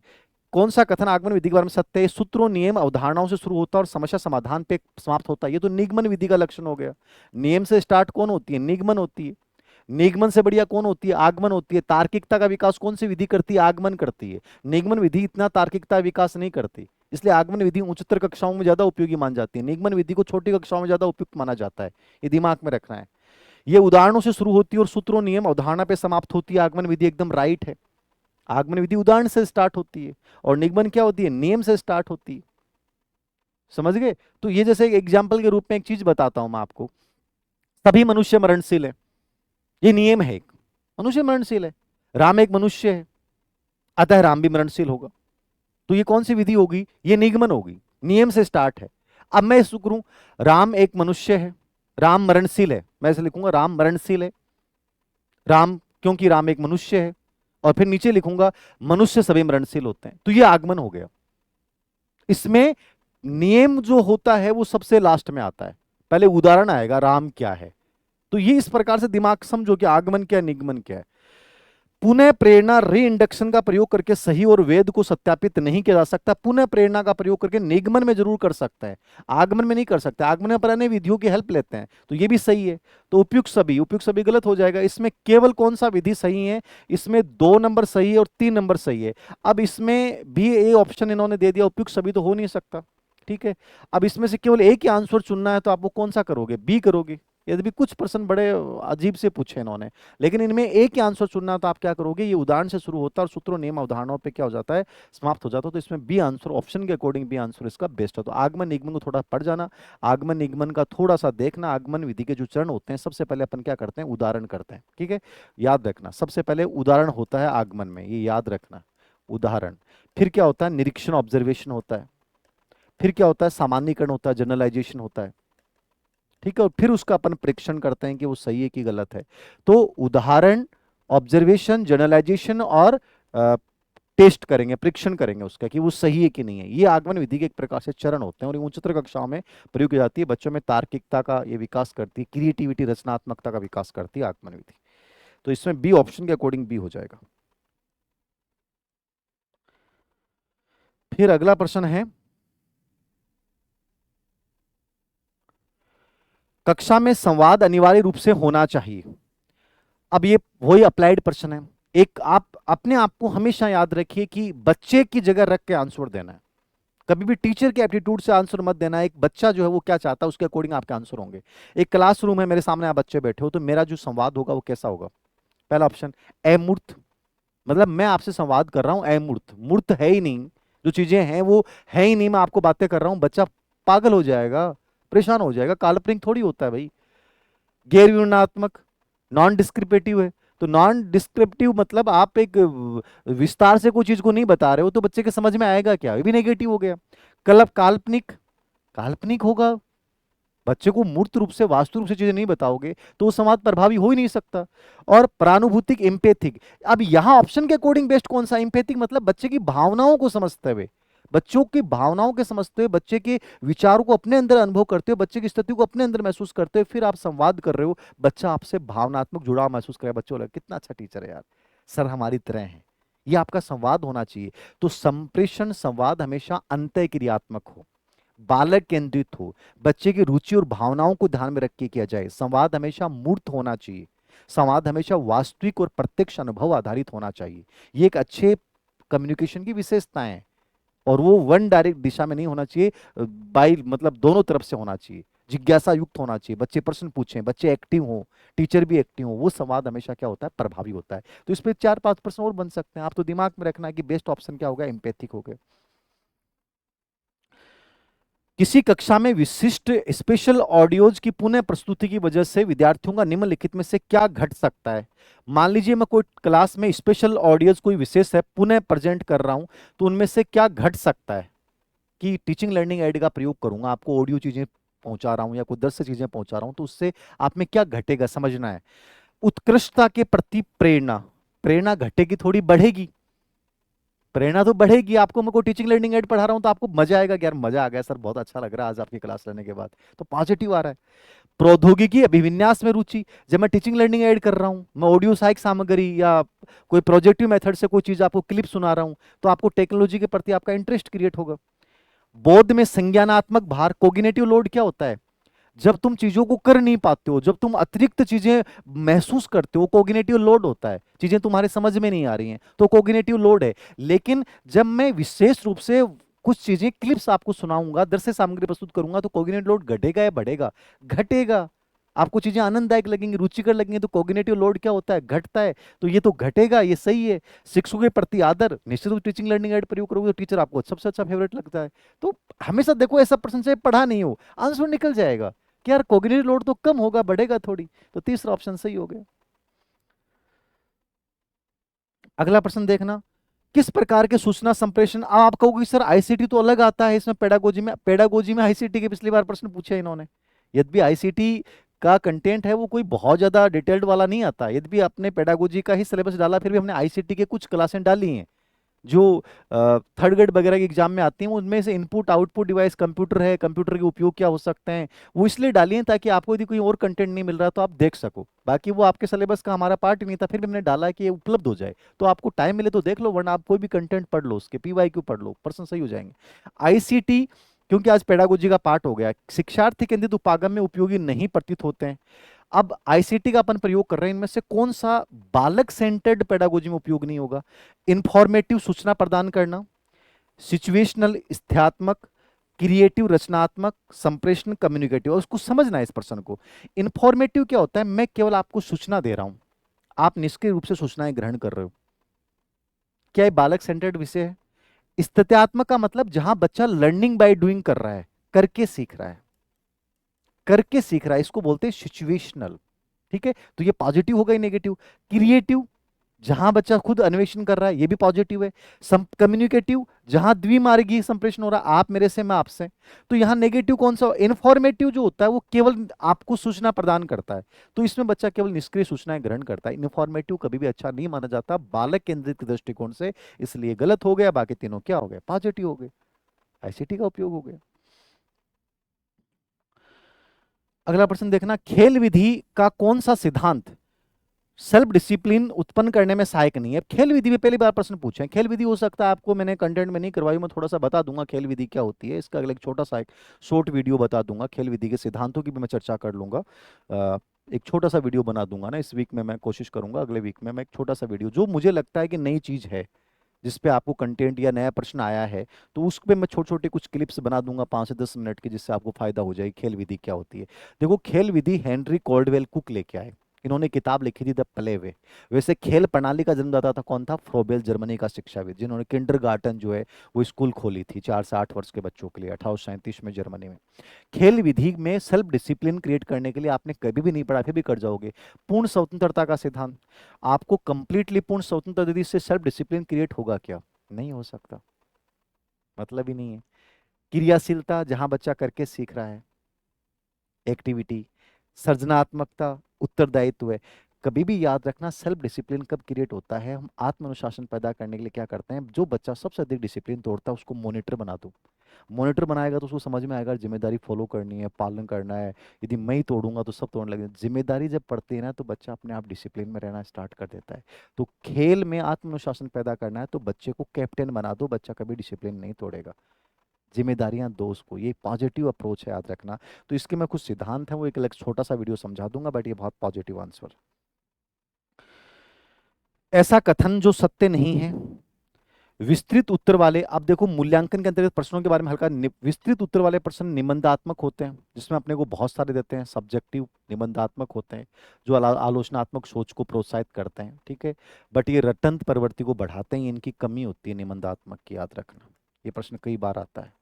A: कौन सा कथन आगमन विधि के बारे में सत्य है, सूत्रों नियम अवधारणाओं से शुरू होता है और समस्या समाधान पे समाप्त होता है। ये तो निगमन विधि का लक्षण हो गया। नियम से स्टार्ट कौन होती है, निगमन होती है। निगमन से बढ़िया कौन होती है, आगमन होती है। तार्किकता का विकास कौन सी विधि करती है, आगमन करती है। निगमन विधि इतना तार्किकता विकास नहीं करती, इसलिए आगमन विधि उच्चतर कक्षाओं में ज्यादा उपयोगी मान जाती है, निगमन विधि को छोटी कक्षाओं में ज्यादा उपयुक्त माना जाता है। ये दिमाग में रखना है। ये उदाहरणों से शुरू होती है और सूत्रों नियम अवधारणा पे समाप्त होती है। आगमन विधि एकदम राइट है। आगमन विधि उदाहरण से स्टार्ट होती है, और निगमन क्या होती है, नियम से स्टार्ट होती है। समझ गए। तो ये जैसे एक एग्जाम्पल के रूप में एक चीज बताता हूं मैं आपको, सभी मनुष्य मरणशील है, ये नियम है, एक मनुष्य मरणशील है, राम एक मनुष्य है, अतः राम भी मरणशील होगा। तो ये कौन सी विधि होगी, ये निगमन होगी, नियम से स्टार्ट है। अब मैं इसको करूं, राम एक मनुष्य है, राम मरणशील है, मैं इसे लिखूंगा राम मरणशील है, राम क्योंकि राम एक मनुष्य है, और फिर नीचे लिखूंगा मनुष्य सभी मरणशील होते हैं। तो ये आगमन हो गया। इसमें नियम जो होता है वो सबसे लास्ट में आता है, पहले उदाहरण आएगा राम क्या है। तो ये इस प्रकार से दिमाग समझो कि आगमन क्या है, निगमन क्या है। पुनः प्रेरणा री इंडक्शन का प्रयोग करके सही और वेद को सत्यापित नहीं किया जा सकता, पुनः प्रेरणा का प्रयोग करके निगमन में जरूर कर सकते हैं, आगमन में नहीं कर सकते। आगमन में पुराने विधियों की हेल्प लेते हैं, तो ये भी सही है। तो उपयुक्त सभी गलत हो जाएगा। इसमें केवल कौन सा विधि सही है, इसमें 2 नंबर सही है और 3 नंबर सही है। अब इसमें भी ए ऑप्शन इन्होंने दे दिया, उपयुक्त सभी तो हो नहीं सकता, ठीक है। अब इसमें से केवल एक ही आंसर चुनना है, तो आप वो कौन सा करोगे, बी करोगे। यदि भी कुछ प्रश्न बड़े अजीब से पूछे इन्होंने, लेकिन इनमें एक ही आंसर चुनना है, तो आप क्या करोगे, ये उदाहरण से शुरू होता है और सूत्रों नियम अवधारणाओं पे क्या हो जाता है, समाप्त हो जाता है। तो इसमें बी आंसर, ऑप्शन के अकॉर्डिंग बी आंसर इसका बेस्ट है। तो आगमन निगमन को थोड़ा पढ़ जाना, आगमन निगमन का थोड़ा सा देखना। आगमन विधि के जो चरण होते हैं, सबसे पहले अपन क्या करते हैं, उदाहरण करते हैं, ठीक है, याद रखना। सबसे पहले उदाहरण होता है आगमन में, ये याद रखना, उदाहरण। फिर क्या होता है, निरीक्षण ऑब्जर्वेशन होता है। फिर क्या होता है, सामान्यीकरण होता है, जनरलाइजेशन होता है, ठीक है। और फिर उसका अपन परीक्षण करते हैं कि वो सही है कि गलत है। तो उदाहरण, ऑब्जर्वेशन, जनरलाइजेशन और टेस्ट करेंगे, परीक्षण करेंगे उसका कि वो सही है कि नहीं है। ये आगमन विधि के एक प्रकार से चरण होते हैं, और ये उच्चतर कक्षाओं में प्रयोग की जाती है। बच्चों में तार्किकता का ये विकास करती है, क्रिएटिविटी, रचनात्मकता का विकास करती है आगमन विधि। तो इसमें बी ऑप्शन के अकॉर्डिंग बी हो जाएगा। फिर अगला प्रश्न है, कक्षा में संवाद अनिवार्य रूप से होना चाहिए। अब ये वही अप्लाइड प्रश्न है, एक आप अपने आप को हमेशा याद रखिए कि बच्चे की जगह रख के आंसर देना है। कभी भी टीचर के एप्टीट्यूड से आंसर मत देना। एक बच्चा जो है वो क्या चाहता है उसके अकॉर्डिंग आपके आंसर होंगे। एक क्लासरूम है, मेरे सामने आप बच्चे बैठे हो, तो मेरा जो संवाद होगा वो कैसा होगा? पहला ऑप्शन, अमूर्त, मतलब मैं आपसे संवाद कर रहा हूं अमूर्त, मूर्त है ही नहीं, जो चीजें हैं वो है ही नहीं, मैं आपको बातें कर रहा हूं, बच्चा पागल हो जाएगा, परेशान हो जाएगा। काल्पनिक थोड़ी होता है भाई। गैर विवरणात्मक, नॉन डिस्क्रिप्टिव है। तो नॉन डिस्क्रिप्टिव मतलब आप एक विस्तार से कोई चीज को नहीं बता रहे हो, तो बच्चे के समझ में आएगा क्या? ये भी नेगेटिव हो गया। कल काल्पनिक, काल्पनिक होगा, बच्चे को मूर्त रूप से वास्तु रूप से चीजें नहीं बताओगे तो वो संवाद प्रभावी हो ही नहीं सकता। और प्रानुभूतिक, एम्पैथिक, अब यहां ऑप्शन के अकॉर्डिंग बेस्ट कौन सा? एम्पैथिक मतलब बच्चे की भावनाओं को समझते हुए, बच्चों की भावनाओं के समझते हुए, बच्चे के विचारों को अपने अंदर अनुभव करते हुए, बच्चे की स्थिति को अपने अंदर महसूस करते हुए फिर आप संवाद कर रहे हो, बच्चा आपसे भावनात्मक जुड़ाव महसूस करे, बच्चों लगे कितना अच्छा टीचर है यार, सर हमारी तरह है। ये आपका संवाद होना चाहिए। तो संप्रेषण संवाद हमेशा अंतः क्रियात्मक हो, बालक केंद्रित हो, बच्चे की रुचि और भावनाओं को ध्यान में रख के किया जाए। संवाद हमेशा मूर्त होना चाहिए, संवाद हमेशा वास्तविक और प्रत्यक्ष अनुभव आधारित होना चाहिए। ये एक अच्छे कम्युनिकेशन की विशेषताएं हैं। और वो वन डायरेक्ट दिशा में नहीं होना चाहिए, बाई मतलब दोनों तरफ से होना चाहिए, जिज्ञासा युक्त होना चाहिए, बच्चे प्रश्न पूछें, बच्चे एक्टिव हो, टीचर भी एक्टिव हो, वो संवाद हमेशा क्या होता है? प्रभावी होता है। तो इस पे 4-5 प्रश्न और बन सकते हैं, आप तो दिमाग में रखना है कि बेस्ट ऑप्शन क्या होगा? एम्पैथिक हो गया। किसी कक्षा में विशिष्ट स्पेशल ऑडियोज की पुनः प्रस्तुति की वजह से विद्यार्थियों का निम्नलिखित में से क्या घट सकता है? मान लीजिए मैं कोई क्लास में स्पेशल ऑडियोज कोई विशेष है पुनः प्रेजेंट कर रहा हूं, तो उनमें से क्या घट सकता है? कि टीचिंग लर्निंग एड का प्रयोग करूंगा, आपको ऑडियो चीजें पहुंचा रहा हूं या कोई दृश्य चीजें पहुंचा रहा हूं, तो उससे आप में क्या घटेगा समझना है। उत्कृष्टता के प्रति प्रेरणा, प्रेरणा घटेगी थोड़ी बढ़ेगी? प्रेरणा तो बढ़ेगी। आपको मैं कोई टीचिंग लर्निंग एड पढ़ा रहा हूं तो आपको मजा आएगा कि यार मजा आ गया सर, बहुत अच्छा लग रहा है आज आपकी क्लास लेने के बाद, तो पॉजिटिव आ रहा है। प्रौद्योगिकी अभिविन्यास में रुचि, जब मैं टीचिंग लर्निंग ऐड कर रहा हूं, मैं ऑडियो सहायक सामग्री या कोई प्रोजेक्टिव मेथड से कोई चीज आपको क्लिप सुना रहा हूं, तो आपको टेक्नोलॉजी के प्रति आपका इंटरेस्ट क्रिएट होगा। बोध में संज्ञानात्मक भार, कोग्निटिव लोड क्या होता है? जब तुम चीजों को कर नहीं पाते हो, जब तुम अतिरिक्त चीजें महसूस करते हो, कोग्निटिव लोड होता है, चीजें तुम्हारे समझ में नहीं आ रही हैं, तो कोग्निटिव लोड है। लेकिन जब मैं विशेष रूप से कुछ चीजें क्लिप्स आपको सुनाऊंगा, दृश्य सामग्री प्रस्तुत करूंगा, तो कोग्निटिव लोड घटेगा या बढ़ेगा? घटेगा। आपको चीजें आनंददायक लगेंगी, रुचिकर लगेंगी, तो कोग्निटिव लोड क्या होता है? घटता है। तो ये तो घटेगा, ये सही है। शिक्षकों के प्रति आदर, निश्चित रूप टीचिंग लर्निंग एड प्रयोग करोगे तो टीचर आपको सबसे अच्छा फेवरेट लगता है। तो हमेशा देखो ऐसा प्रश्न से पढ़ा नहीं हो, आंसर निकल जाएगा कि यार कोग्निटिव लोड तो कम होगा, बढ़ेगा थोड़ी। तो तीसरा ऑप्शन सही हो गया। अगला प्रश्न देखना, किस प्रकार के सूचना संप्रेषण, अब आप कहोगे सर आईसीटी तो अलग आता है इसमें, पेडागोजी में आईसीटी के पिछली बार प्रश्न पूछे इन्होंने। यद्यपि आईसीटी का कंटेंट है वो कोई बहुत ज्यादा डिटेल्ड वाला नहीं आता, यद्यपि आपने पेडागोजी का ही सिलेबस डाला, फिर भी हमने आईसीटी के कुछ क्लासें डाली हैं जो थर्ड ग्रेड वगैरह के एग्जाम में आती हैं। उनमें से इनपुट आउटपुट डिवाइस कंप्यूटर है, कंप्यूटर के उपयोग क्या हो सकते हैं, वो इसलिए डाली हैं ताकि आपको यदि कोई और कंटेंट नहीं मिल रहा तो आप देख सको। बाकी वो आपके सिलेबस का हमारा पार्ट ही नहीं था, फिर भी हमने डाला है कि ये उपलब्ध हो जाए, तो आपको टाइम मिले तो देख लो, वरना आप कोई भी कंटेंट पढ़ लो, उसके पीवाईक्यू पढ़ लो, प्रश्न सही हो जाएंगे। आईसीटी क्योंकि आज पेडागोजी का पार्ट हो गया, शिक्षार्थी केंद्रित उपागम में उपयोगी नहीं प्रतीत होते हैं। अब आईसीटी का अपन प्रयोग कर रहे हैं, इनमें से कौन सा बालक सेंटर्ड पेडागोजी में उपयोग नहीं होगा? इंफॉर्मेटिव सूचना प्रदान करना, सिचुएशनल स्थित्यात्मक, क्रिएटिव रचनात्मक, संप्रेषण कम्युनिकेटिव। और उसको समझना है इस प्रश्न को। इंफॉर्मेटिव क्या होता है? मैं केवल आपको सूचना दे रहा हूं, आप निष्क्रिय रूप से सूचनाएं ग्रहण कर रहे हो, क्या ये बालक सेंटर्ड विषय है? स्थित्यात्मक का मतलब जहां बच्चा लर्निंग बाय डूइंग कर रहा है, करके सीख रहा है, करके सीख रहा है, इसको बोलते हैं सिचुएशनल। ठीक है, तो ये पॉजिटिव हो गई। नेगेटिव, क्रिएटिव जहां बच्चा खुद अन्वेषण कर रहा है, ये भी पॉजिटिव है। कम्युनिकेटिव जहां द्विमार्गी संप्रेषण हो रहा है, आप मेरे से मैं आपसे, तो यहां नेगेटिव कौन सा? इन्फॉर्मेटिव जो होता है वो केवल आपको सूचना प्रदान करता है, तो इसमें बच्चा केवल निष्क्रिय सूचनाएं ग्रहण करता है। इन्फॉर्मेटिव कभी भी अच्छा नहीं माना जाता बालक केंद्रित दृष्टिकोण से, इसलिए गलत हो गया। बाकी तीनों क्या हो गए? पॉजिटिव हो गए, आईसीटी का उपयोग हो गया। अगला प्रश्न देखना, खेल विधि का कौन सा सिद्धांत सेल्फ डिसिप्लिन उत्पन्न करने में सहायक नहीं है? खेल विधि में पहली बार प्रश्न पूछे। खेल विधि हो सकता है आपको मैंने कंटेंट में नहीं करवाई, मैं थोड़ा सा बता दूंगा खेल विधि क्या होती है, इसका अगला एक छोटा सा एक शॉर्ट वीडियो बता दूंगा। खेल विधि के सिद्धांतों की भी मैं चर्चा कर लूंगा। एक छोटा सा वीडियो बना दूंगा ना इस वीक में, मैं कोशिश करूंगा अगले वीक में मैं एक छोटा सा वीडियो जो मुझे लगता है कि नई चीज है, जिस पे आपको कंटेंट या नया प्रश्न आया है, तो उस पे मैं छोटे छोटे कुछ क्लिप्स बना दूंगा 5 से 10 मिनट की, जिससे आपको फायदा हो जाएगी। खेल विधि क्या होती है? देखो, खेल विधि हेनरी कॉल्डवेल कुक लेके आए। इन्होंने किताब लिखी थी द प्ले वे। वैसे खेल प्रणाली का जन्मदाता था कौन था? फ्रोबेल, जर्मनी का शिक्षाविद, जिन्होंने किंडरगार्टन जो है वो स्कूल खोली थी 4 से 8 वर्ष के बच्चों के लिए 1837 में जर्मनी में। खेल विधि में सेल्फ डिसिप्लिन क्रिएट करने के लिए आपने कभी भी नहीं पढ़ा, फिर भी कर जाओगे। पूर्ण स्वतंत्रता का सिद्धांत, आपको कंप्लीटली पूर्ण स्वतंत्रता दी, इससे सेल्फ डिसिप्लिन क्रिएट होगा क्या? नहीं हो सकता, मतलब ही नहीं है। क्रियाशीलता, जहां बच्चा करके सीख रहा है, एक्टिविटी। सृजनात्मकता, उत्तरदायित्व है। कभी भी याद रखना, सेल्फ डिसिप्लिन कब क्रिएट होता है? हम आत्म अनुशासन पैदा करने के लिए क्या करते हैं? जो बच्चा सबसे अधिक डिसिप्लिन तोड़ता है उसको मॉनिटर बना दो। मॉनिटर बनाएगा तो उसको समझ में आएगा जिम्मेदारी फॉलो करनी है, पालन करना है। यदि मैं ही तोड़ूंगा तो सब तोड़ने लगेंगे। जिम्मेदारी जब पड़ती है ना, तो बच्चा अपने आप डिसिप्लिन में रहना स्टार्ट कर देता है। तो खेल में आत्म अनुशासन पैदा करना है तो बच्चे को कैप्टन बना दो, बच्चा कभी डिसिप्लिन नहीं तोड़ेगा। जिम्मेदारियां दो उसको, ये पॉजिटिव अप्रोच है, याद रखना। तो इसके मैं कुछ सिद्धांत हैं वो एक अलग छोटा सा वीडियो समझा दूंगा, बट ये बहुत पॉजिटिव आंसर। ऐसा कथन जो सत्य नहीं है। विस्तृत उत्तर वाले, आप देखो मूल्यांकन के अंतर्गत प्रश्नों के बारे में हल्का विस्तृत उत्तर वाले प्रश्न निबंधात्मक होते हैं, जिसमें अपने को बहुत सारे देते हैं। सब्जेक्टिव निबंधात्मक होते हैं जो आलोचनात्मक सोच को प्रोत्साहित करते हैं, ठीक है। बट ये रटंत प्रवृत्ति को बढ़ाते हैं, इनकी कमी होती है निबंधात्मक की, याद रखना। ये प्रश्न कई बार आता है।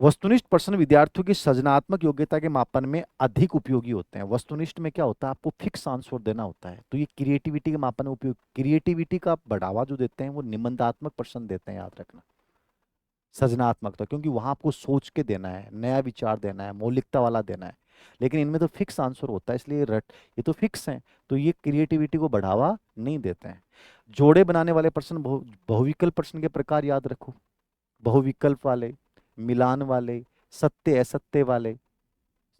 A: वस्तुनिष्ठ प्रश्न विद्यार्थियों की सृजनात्मक योग्यता के मापन में अधिक उपयोगी होते हैं। वस्तुनिष्ठ में क्या होता है? आपको फिक्स आंसर देना होता है, तो ये क्रिएटिविटी के मापन में उपयोग, क्रिएटिविटी का बढ़ावा जो देते हैं वो निबंधात्मक प्रश्न देते हैं, याद रखना। सृजनात्मकता, क्योंकि वहां आपको सोच के देना है, नया विचार देना है, मौलिकता वाला देना है। लेकिन इनमें तो फिक्स आंसर होता है, इसलिए रट ये तो फिक्स है, तो ये क्रिएटिविटी को बढ़ावा नहीं देते हैं। जोड़े बनाने वाले प्रश्न, बहुविकल्प प्रश्न के प्रकार याद रखो। बहुविकल्प वाले, मिलान वाले, सत्य असत्य वाले,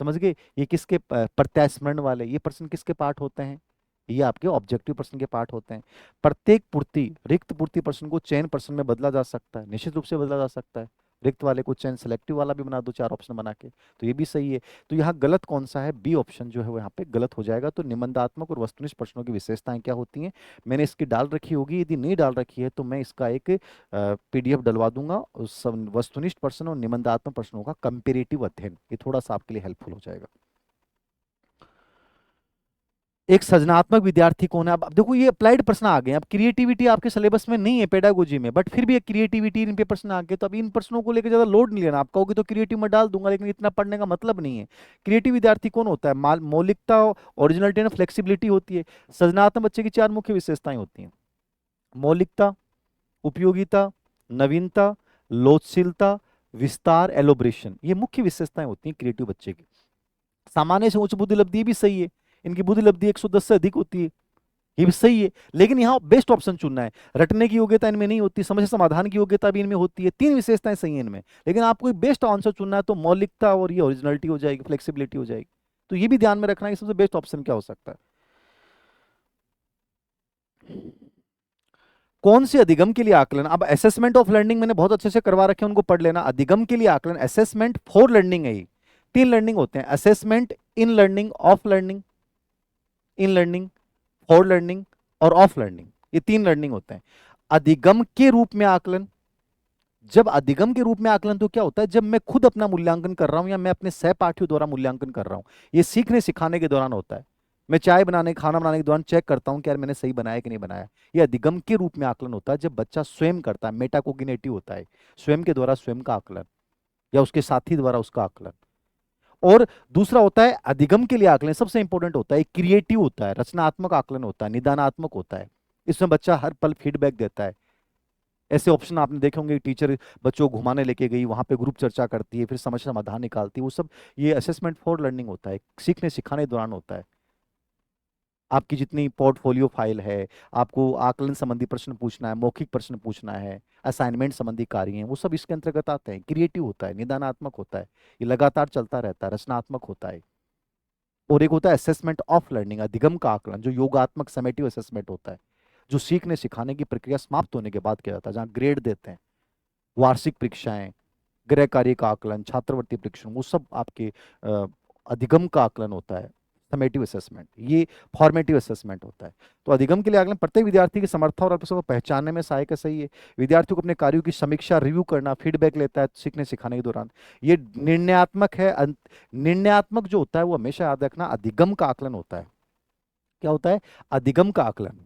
A: समझ गए? ये किसके प्रत्यास्मरण वाले, ये प्रश्न किसके पार्ट होते हैं? ये आपके ऑब्जेक्टिव प्रश्न के पार्ट होते हैं। प्रत्येक पूर्ति, रिक्त पूर्ति प्रश्न को चयन प्रश्न में बदला जा सकता है, निश्चित रूप से बदला जा सकता है। रिक्त वाले को चयन सेलेक्टिव वाला भी बना दो, 4 ऑप्शन बना के, तो ये भी सही है। तो यहाँ गलत कौन सा है? बी ऑप्शन जो है वो यहाँ पे गलत हो जाएगा। तो निबंधात्मक और वस्तुनिष्ठ प्रश्नों की विशेषताएं क्या होती हैं, मैंने इसकी डाल रखी होगी, यदि नहीं डाल रखी है तो मैं इसका एक पीडीएफ डलवा दूंगा। उस वस्तुनिष्ठ प्रश्न और निबंधात्मक प्रश्नों का कंपेरेटिव अध्ययन, ये थोड़ा सा आपके लिए हेल्पफुल हो जाएगा। एक सृजनात्मक विद्यार्थी कौन है? अब देखो ये अप्लाइड प्रश्न आ गए। अब क्रिएटिविटी आपके सिलेबस में नहीं है पेडागोजी में, बट फिर भी एक क्रिएटिविटी इन पे प्रश्न आ गए, तो अब इन प्रश्नों को लेकर ज्यादा लोड नहीं लेना। आप कहोगे तो क्रिएटिव में डाल दूंगा, लेकिन इतना पढ़ने का मतलब नहीं है। क्रिएटिव विद्यार्थी कौन होता है? मौलिकता, ओरिजिनलिटी एंड फ्लेक्सिबिलिटी होती है। सृजनात्मक बच्चे की 4 मुख्य विशेषताएं होती हैं: मौलिकता, उपयोगिता, नवीनता, लोचशीलता, विस्तार, एलोब्रेशन। ये मुख्य विशेषताएं होती हैं क्रिएटिव बच्चे की। सामान्य से उच्च बुद्धि लब्धि भी सही है, इनकी बुद्धि लब्धि 110 से अधिक होती है, ये भी सही है। लेकिन यहाँ बेस्ट ऑप्शन चुनना है। रटने की योग्यता इनमें नहीं होती, समस्या समाधान की योग्यता भी इनमें होती है। 3 विशेषताएं सही है इनमें, लेकिन आपको बेस्ट आंसर चुनना है, तो मौलिकता और ये ओरिजिनलिटी हो जाएगी, फ्लेक्सिबिलिटी हो जाएगी। तो ये भी ध्यान में रखना है कि सबसे बेस्ट ऑप्शन क्या हो सकता है। कौन सी अधिगम के लिए आकलन? अब असेसमेंट ऑफ लर्निंग मैंने बहुत अच्छे से करवा रखे हैं, उनको पढ़ लेना। अधिगम के लिए आकलन, असेसमेंट फॉर लर्निंग है। 3 लर्निंग होते हैं: assessment, in learning, of learning. In learning, for learning और ऑफ लर्निंग, ये 3 लर्निंग होते हैं। अधिगम के रूप में आकलन, जब अधिगम के रूप में आकलन तो क्या होता है? जब मैं खुद अपना मूल्यांकन कर रहा हूं या मैं अपने सहपाठियों द्वारा मूल्यांकन कर रहा हूं। ये सीखने सिखाने के दौरान होता है। मैं चाय बनाने, खाना बनाने के दौरान चेक करता हूं कि यार मैंने सही बनाया कि नहीं बनाया। ये अधिगम के रूप में आकलन होता है, जब बच्चा स्वयं करता है, मेटाकोग्निटिव होता है, स्वयं के द्वारा स्वयं का आकलन या उसके साथी द्वारा उसका आकलन। और दूसरा होता है अधिगम के लिए आकलन, सबसे इंपॉर्टेंट होता है, क्रिएटिव होता है, रचनात्मक आकलन होता है, निदानात्मक होता है। इसमें बच्चा हर पल फीडबैक देता है। ऐसे ऑप्शन आपने देखे होंगे, टीचर बच्चों को घुमाने लेके गई, वहां पे ग्रुप चर्चा करती है, फिर समस्या समाधान निकालती है, वो सब ये असेसमेंट फॉर लर्निंग होता है, सीखने सिखाने दौरान होता है। आपकी जितनी पोर्टफोलियो फाइल है, आपको आकलन संबंधी प्रश्न पूछना है, मौखिक प्रश्न पूछना है, असाइनमेंट संबंधी कार्य हैं, वो सब इसके अंतर्गत आते हैं। क्रिएटिव होता है, निदानात्मक होता है, ये लगातार चलता रहता है, रचनात्मक होता है। और एक होता है असेसमेंट ऑफ लर्निंग, अधिगम का आकलन, जो योगात्मक समेटिव असेसमेंट होता है, जो सीखने सिखाने की प्रक्रिया समाप्त होने के बाद किया जाता है, जहाँ ग्रेड देते हैं। वार्षिक परीक्षाएं, गृह कार्य का आकलन, छात्रवृत्ति परीक्षण, वो सब आपके अधिगम का आकलन होता है। समेटिव असेसमेंट, ये फॉर्मेटिव असेसमेंट होता है। तो अधिगम के लिए आकलन प्रत्येक विद्यार्थी की समर्था और अल्पसमर्था को पहचानने में सहायक है, सही है। विद्यार्थियों को अपने कार्यों की समीक्षा रिव्यू करना, फीडबैक लेता है सीखने सिखाने के दौरान। ये निर्णयात्मक है। निर्णयात्मक जो होता है वो हमेशा याद रखना अधिगम का आकलन होता है। क्या होता है? अधिगम का आकलन,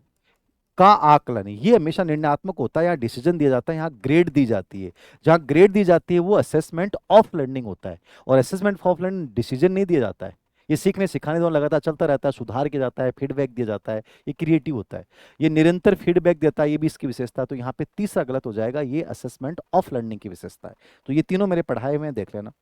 A: का आकलन ये हमेशा निर्णयात्मक होता है। यहाँ डिसीजन दिया जाता है, यहाँ ग्रेड दी जाती है। जहाँ ग्रेड दी जाती है वो असेसमेंट ऑफ लर्निंग होता है, और असेसमेंट ऑफ लर्निंग डिसीजन नहीं दिया जाता है। ये सीखने सिखाने दौरान लगातार चलता रहता है, सुधार किया जाता है, फीडबैक दिया जाता है, ये क्रिएटिव होता है। ये निरंतर फीडबैक देता है, ये भी इसकी विशेषता है। तो यहाँ पे तीसरा गलत हो जाएगा, ये असेसमेंट ऑफ लर्निंग की विशेषता है। तो ये तीनों मेरे पढ़ाए हुए हैं, देख लेना।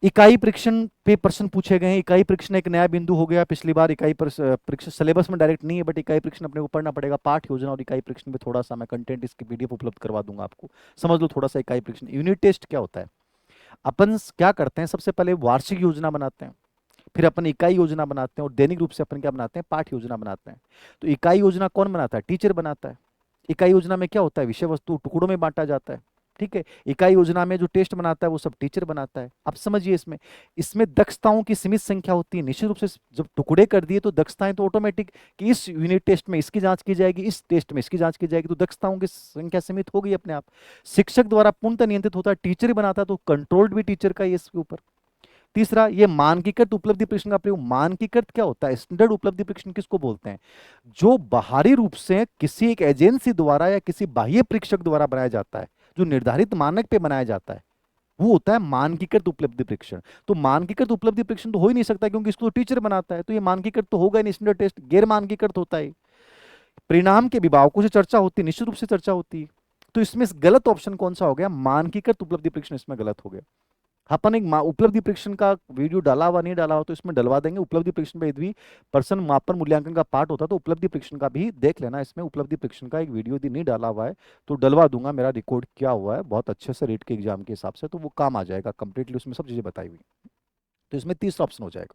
A: इकाई परीक्षण पे प्रश्न पूछे गए हैं। इकाई परीक्षण एक नया बिंदु हो गया। पिछली बार इकाई परीक्षण सिलेबस में डायरेक्ट नहीं है, बट इकाई परीक्षण अपने को पढ़ना पड़ेगा। पाठ योजना और इकाई परीक्षण पे थोड़ा सा मैं कंटेंट इसकी पीडीएफ उपलब्ध करवा दूंगा आपको, समझ लो थोड़ा सा इकाई परीक्षण। यूनिट टेस्ट क्या होता है? अपन क्या करते हैं, सबसे पहले वार्षिक योजना बनाते हैं, फिर अपन इकाई योजना बनाते हैं, और दैनिक रूप से अपन क्या बनाते हैं, पाठ योजना बनाते हैं। तो इकाई योजना कौन बनाता है? टीचर बनाता है। इकाई योजना में क्या होता है? विषय वस्तु टुकड़ों में बांटा जाता है, ठीक है। इकाई योजना में जो टेस्ट बनाता है वो सब टीचर बनाता है। अब समझिए, इसमें इसमें दक्षताओं की सीमित संख्या होती है। निश्चित रूप से जब टुकड़े कर दिए तो दक्षताएं तो ऑटोमेटिक, कि इस यूनिट टेस्ट में इसकी जांच की जाएगी, इस टेस्ट में इसकी जांच की जाएगी, तो दक्षताओं की संख्या सीमित हो गई अपने आप। शिक्षक द्वारा पूर्णतः नियंत्रित होता है, टीचर ही बनाता है, तो कंट्रोल्ड भी टीचर का ही है इसके ऊपर। तीसरा, ये मानकीकृत उपलब्धि परीक्षण का प्रयोग। मानकीकृत क्या होता है? स्टैंडर्ड उपलब्धि परीक्षण किसको बोलते हैं? जो बाहरी रूप से किसी एक एजेंसी द्वारा या किसी बाह्य परीक्षक द्वारा बनाया जाता है, जो निर्धारित मानक पे बनाया जाता है, वो होता है मानकीकृत उपलब्धि परीक्षण। तो मानकीकृत उपलब्धि परीक्षण तो हो ही नहीं सकता, क्योंकि इसको तो टीचर बनाता है, तो ये मानकीकृत तो होगा ही नहीं। स्टैंडर्ड टेस्ट गैर मानकीकृत होता है। परिणाम के अभिभावकों से चर्चा होती है, निश्चित रूप से चर्चा होती है। तो इसमें गलत ऑप्शन कौन सा हो गया? मानकीकृत उपलब्धि परीक्षण इसमें गलत हो गया। अपन एक उपलब्धि परीक्षण का वीडियो डाला हुआ नहीं डाला हुआ तो इसमें डलवा देंगे। उपलब्धि परीक्षण पे भी पर्सन मापन मूल्यांकन का पार्ट होता है, तो उपलब्धि परीक्षण का भी देख लेना। इसमें उपलब्धि परीक्षण का एक वीडियो यदि नहीं डाला हुआ है तो डलवा दूंगा, मेरा रिकॉर्ड किया हुआ है बहुत अच्छे से रेट के एग्जाम के हिसाब से, तो वो काम आ जाएगा कंप्लीटली, उसमें सब चीजें बताई हुई। तो इसमें तीसरा ऑप्शन हो जाएगा।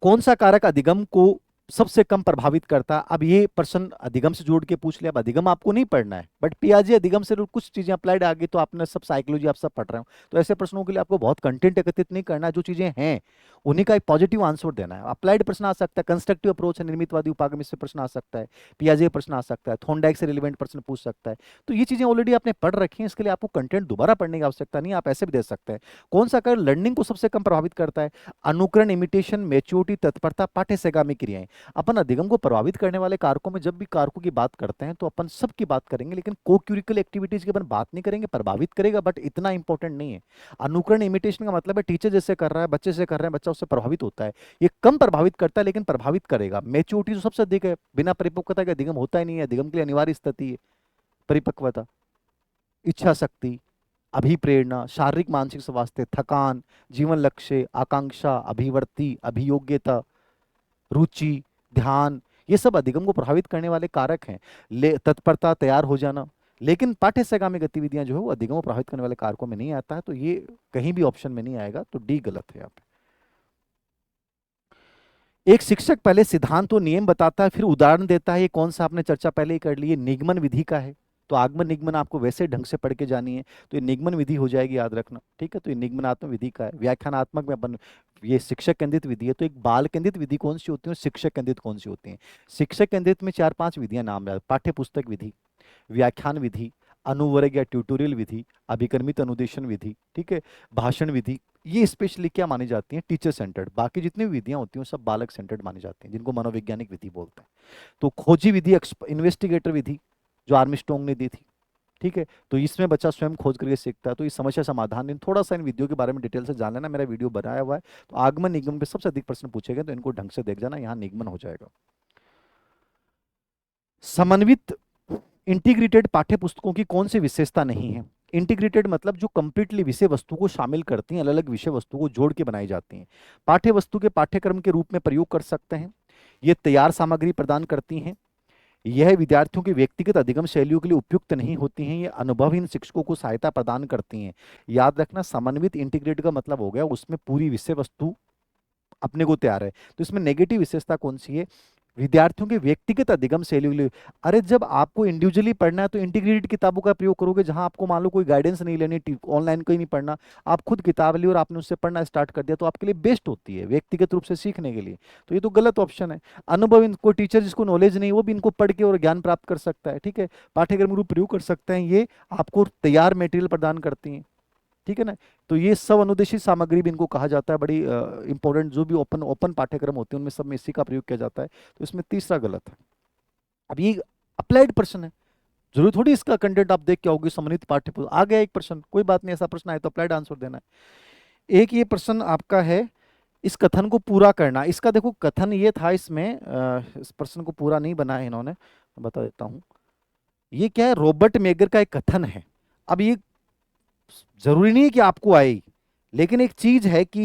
A: कौन सा कारक अधिगम को सबसे कम प्रभावित करता है? अब ये प्रश्न अधिगम से जोड़ के पूछ लिया। अब अधिगम आपको नहीं पढ़ना है, बट पियाजे अधिगम से कुछ चीजें अप्लाइड आ गई, तो आपने सब साइकोलॉजी आप सब पढ़ रहे हो, तो ऐसे प्रश्नों के लिए आपको बहुत कंटेंट एकत्रित नहीं करना है। जो चीजें हैं उन्हीं का एक पॉजिटिव आंसर देना है। अप्लाइड प्रश्न आ सकता है, कंस्ट्रक्टिव अप्रोच है, निर्मितवादी उपागम से प्रश्न आ सकता है, पियाजे प्रश्न आ सकता है, थॉर्नडाइक से रिलेवेंट प्रश्न पूछ सकता है। तो ये चीजें ऑलरेडी आपने पढ़ रखी हैं, इसके लिए आपको कंटेंट दोबारा पढ़ने की आवश्यकता नहीं है, आप ऐसे भी दे सकते हैं। कौन सा कारक लर्निंग को सबसे कम प्रभावित करता है? अनुकरण, इमिटेशन, मैच्योरिटी, तत्परता, पाठ्यसेगामी क्रियाएं। अपन अधिगम को प्रभावित करने वाले कारकों में जब भी कारकों की बात करते हैं तो अपन सबकी बात करेंगे, लेकिन को-क्यूरिकल एक्टिविटीज की अपन बात नहीं करेंगे। प्रभावित करेगा बट इतना इंपॉर्टेंट नहीं है। अनुकरण, इमिटेशन का मतलब है टीचर जैसे कर रहा है, बच्चे से कर रहे हैं, बच्चा उससे प्रभावित होता है। ये कम प्रभावित करता है लेकिन प्रभावित करेगा। मैच्योरिटी तो सबसे अधिक है, बिना परिपक्वता के अधिगम होता ही नहीं है। अधिगम के लिए अनिवार्य स्थिति है परिपक्वता। इच्छा शक्ति, अभिप्रेरणा, शारीरिक मानसिक स्वास्थ्य, थकान, जीवन लक्ष्य, आकांक्षा, अभिवर्ती, अभियोग्यता, रुचि, ध्यान, ये सब अधिगम को प्रभावित करने वाले कारक हैं। तत्परता, तैयार हो जाना। लेकिन पाठ्यसेगामी गतिविधियां जो है वो अधिगम को प्रभावित करने वाले कारकों में नहीं आता है, तो ये कहीं भी ऑप्शन में नहीं आएगा, तो डी गलत है यहाँ पे। एक शिक्षक पहले सिद्धांत और नियम बताता है, फिर उदाहरण देता है। ये कौन सा? आपने चर्चा पहले ही कर ली है, निगमन विधि का है। तो आगमन निगमन आपको वैसे ढंग से पढ़ के जानी है, तो ये निगमन विधि हो जाएगी, याद रखना, ठीक है। तो ये निगमनात्मक विधि का है। व्याख्यानात्मक में अपन, ये शिक्षक केंद्रित विधि है। तो एक बाल केंद्रित विधि कौन सी होती है और शिक्षक केंद्रित कौन सी होती है? शिक्षक केंद्रित में 4-5 विधियां नाम याद: पाठ्य पुस्तक विधि, व्याख्यान विधि, अनुवर्ग या ट्यूटोरियल विधि, अभिकर्मित अनुदेशन विधि, ठीक है, भाषण विधि। ये स्पेशली क्या मानी जाती है? Teacher centred. बाकी जितनी भी विधियां होती हैं सब बालक सेंटर्ड मानी जाती हैं, जिनको मनोवैज्ञानिक विधि बोलते हैं। तो खोजी विधि, इन्वेस्टिगेटर विधि जो आर्मस्ट्रांग ने दी थी, ठीक है। तो इसमें बच्चा स्वयं खोज करके सीखता है। तो इस समस्या समाधान थोड़ा सा इन विधियों के बारे में डिटेल से जान लेना, मेरा वीडियो बनाया हुआ है। तो आगमन निगमन पे सबसे अधिक प्रश्न पूछे गए, तो इनको ढंग से देख जाना, यहाँ निगमन हो जाएगा। समन्वित इंटीग्रेटेड पाठ्य पुस्तकों की कौन सी विशेषता नहीं है? इंटीग्रेटेड मतलब जो कंप्लीटली विषय वस्तु को शामिल करती हैं, अलग अलग विषय वस्तु को जोड़ के बनाई जाती हैं। पाठ्य वस्तु के पाठ्यक्रम के रूप में प्रयोग कर सकते हैं। ये तैयार सामग्री प्रदान करती हैं। यह विद्यार्थियों की व्यक्तिगत अधिगम शैलियों के लिए उपयुक्त नहीं होती हैं। ये अनुभवहीन शिक्षकों को सहायता प्रदान करती हैं। याद रखना, समन्वित इंटीग्रेटेड का मतलब हो गया उसमें पूरी विषय वस्तु अपने को तैयार है। तो इसमें नेगेटिव विशेषता कौन सी है? विद्यार्थियों के व्यक्तिगत अधिगम शैली। अरे जब आपको इंडिविजुअली पढ़ना है तो इंटीग्रेटेड किताबों का प्रयोग करोगे, जहां आपको मान लो कोई गाइडेंस नहीं लेनी, ऑनलाइन कोई नहीं पढ़ना, आप खुद किताब ली और आपने उससे पढ़ना स्टार्ट कर दिया, तो आपके लिए बेस्ट होती है व्यक्तिगत रूप से सीखने के लिए। तो ये तो गलत ऑप्शन है। अनुभव, कोई टीचर जिसको नॉलेज नहीं वो भी इनको पढ़ के और ज्ञान प्राप्त कर सकता है, ठीक है, पाठ्यक्रम रूप प्रयोग कर सकते हैं, ये आपको तैयार मेटेरियल प्रदान करती हैं, ठीक है ना। तो ये सब अनुदेशित सामग्री भी इनको कहा जाता है, बड़ी इंपॉर्टेंट, जो भी ओपन ओपन पाठ्यक्रम होते हैं उनमें सब में इसी का प्रयोग किया जाता है। तो इसमें तीसरा गलत है। अब ये अप्लाइड प्रश्न है, जरूरी थोड़ी इसका कंटेंट आप देख के आओगे सम्मानित पाठ्य पुस्तक। आ गया एक प्रश्न, कोई बात नहीं, ऐसा प्रश्न आए तो अप्लाइड आंसर देना है। एक ये प्रश्न आपका है, इस कथन को पूरा करना। इसका देखो कथन ये था, इसमें इस प्रश्न को पूरा नहीं बनाया इन्होंने, मैं बता देता हूं। ये क्या है, रॉबर्ट मेगर का एक कथन है। अब ये जरूरी नहीं है कि आपको आए ही, लेकिन एक चीज है कि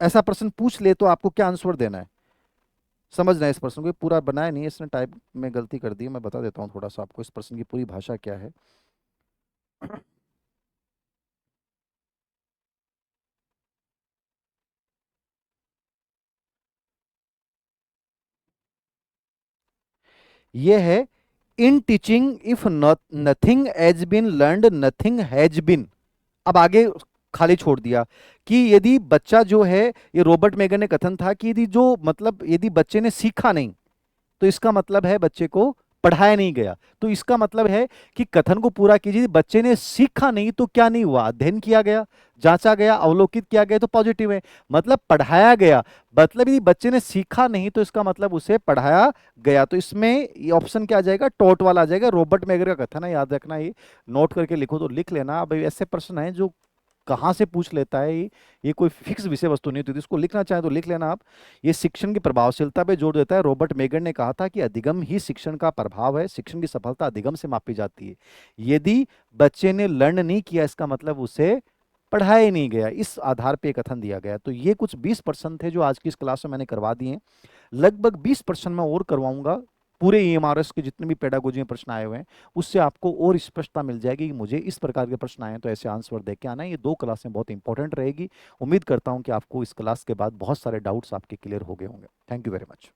A: ऐसा प्रश्न पूछ ले तो आपको क्या आंसर देना है, समझना है। इस प्रश्न को पूरा बनाया नहीं है इसने, टाइप में गलती कर दी है। मैं बता देता हूँ थोड़ा सा आपको इस प्रश्न की पूरी भाषा क्या है। ये है, in teaching if nothing has been learned nothing has been. अब आगे खाली छोड़ दिया कि यदि बच्चा जो है, ये रॉबर्ट मेगर ने कथन था कि यदि जो मतलब यदि बच्चे ने सीखा नहीं तो इसका मतलब है बच्चे को पढ़ाया नहीं गया। तो इसका मतलब है कि कथन को पूरा कीजिए, बच्चे ने सीखा नहीं तो क्या नहीं हुआ, अध्ययन किया गया, जांचा गया, अवलोकित किया गया, तो पॉजिटिव है। मतलब पढ़ाया गया, मतलब यदि बच्चे ने सीखा नहीं तो इसका मतलब उसे पढ़ाया गया। तो इसमें ये ऑप्शन क्या आ जाएगा, टॉट वाला आ जाएगा। रॉबर्ट मेगर का कथन है, याद रखना, ये नोट करके लिखो तो लिख लेना। अब ऐसे प्रश्न है जो कहाँ से पूछ लेता है, ये कोई फिक्स विषय वस्तु नहीं होती, तो इसको लिखना चाहे तो लिख लेना आप। ये शिक्षण की प्रभावशीलता पे जोर देता है। रॉबर्ट मेगर ने कहा था कि अधिगम ही शिक्षण का प्रभाव है, शिक्षण की सफलता अधिगम से मापी जाती है। यदि बच्चे ने लर्न नहीं किया इसका मतलब उसे पढ़ाया ही नहीं गया, इस आधार पे कथन दिया गया। तो ये कुछ 20% थे जो आज की इस क्लास में मैंने करवा दिए हैं। लगभग 20% मैं और करवाऊंगा, पूरे ईएमआरएस के जितने भी पेडागोजी में प्रश्न आए हुए हैं उससे आपको और स्पष्टता मिल जाएगी कि मुझे इस प्रकार के प्रश्न आए हैं तो ऐसे आंसर दे के आना है। ये 2 क्लासें बहुत इंपॉर्टेंट रहेगी। उम्मीद करता हूं कि आपको इस क्लास के बाद बहुत सारे डाउट्स आपके क्लियर हो गए होंगे। Thank you very much.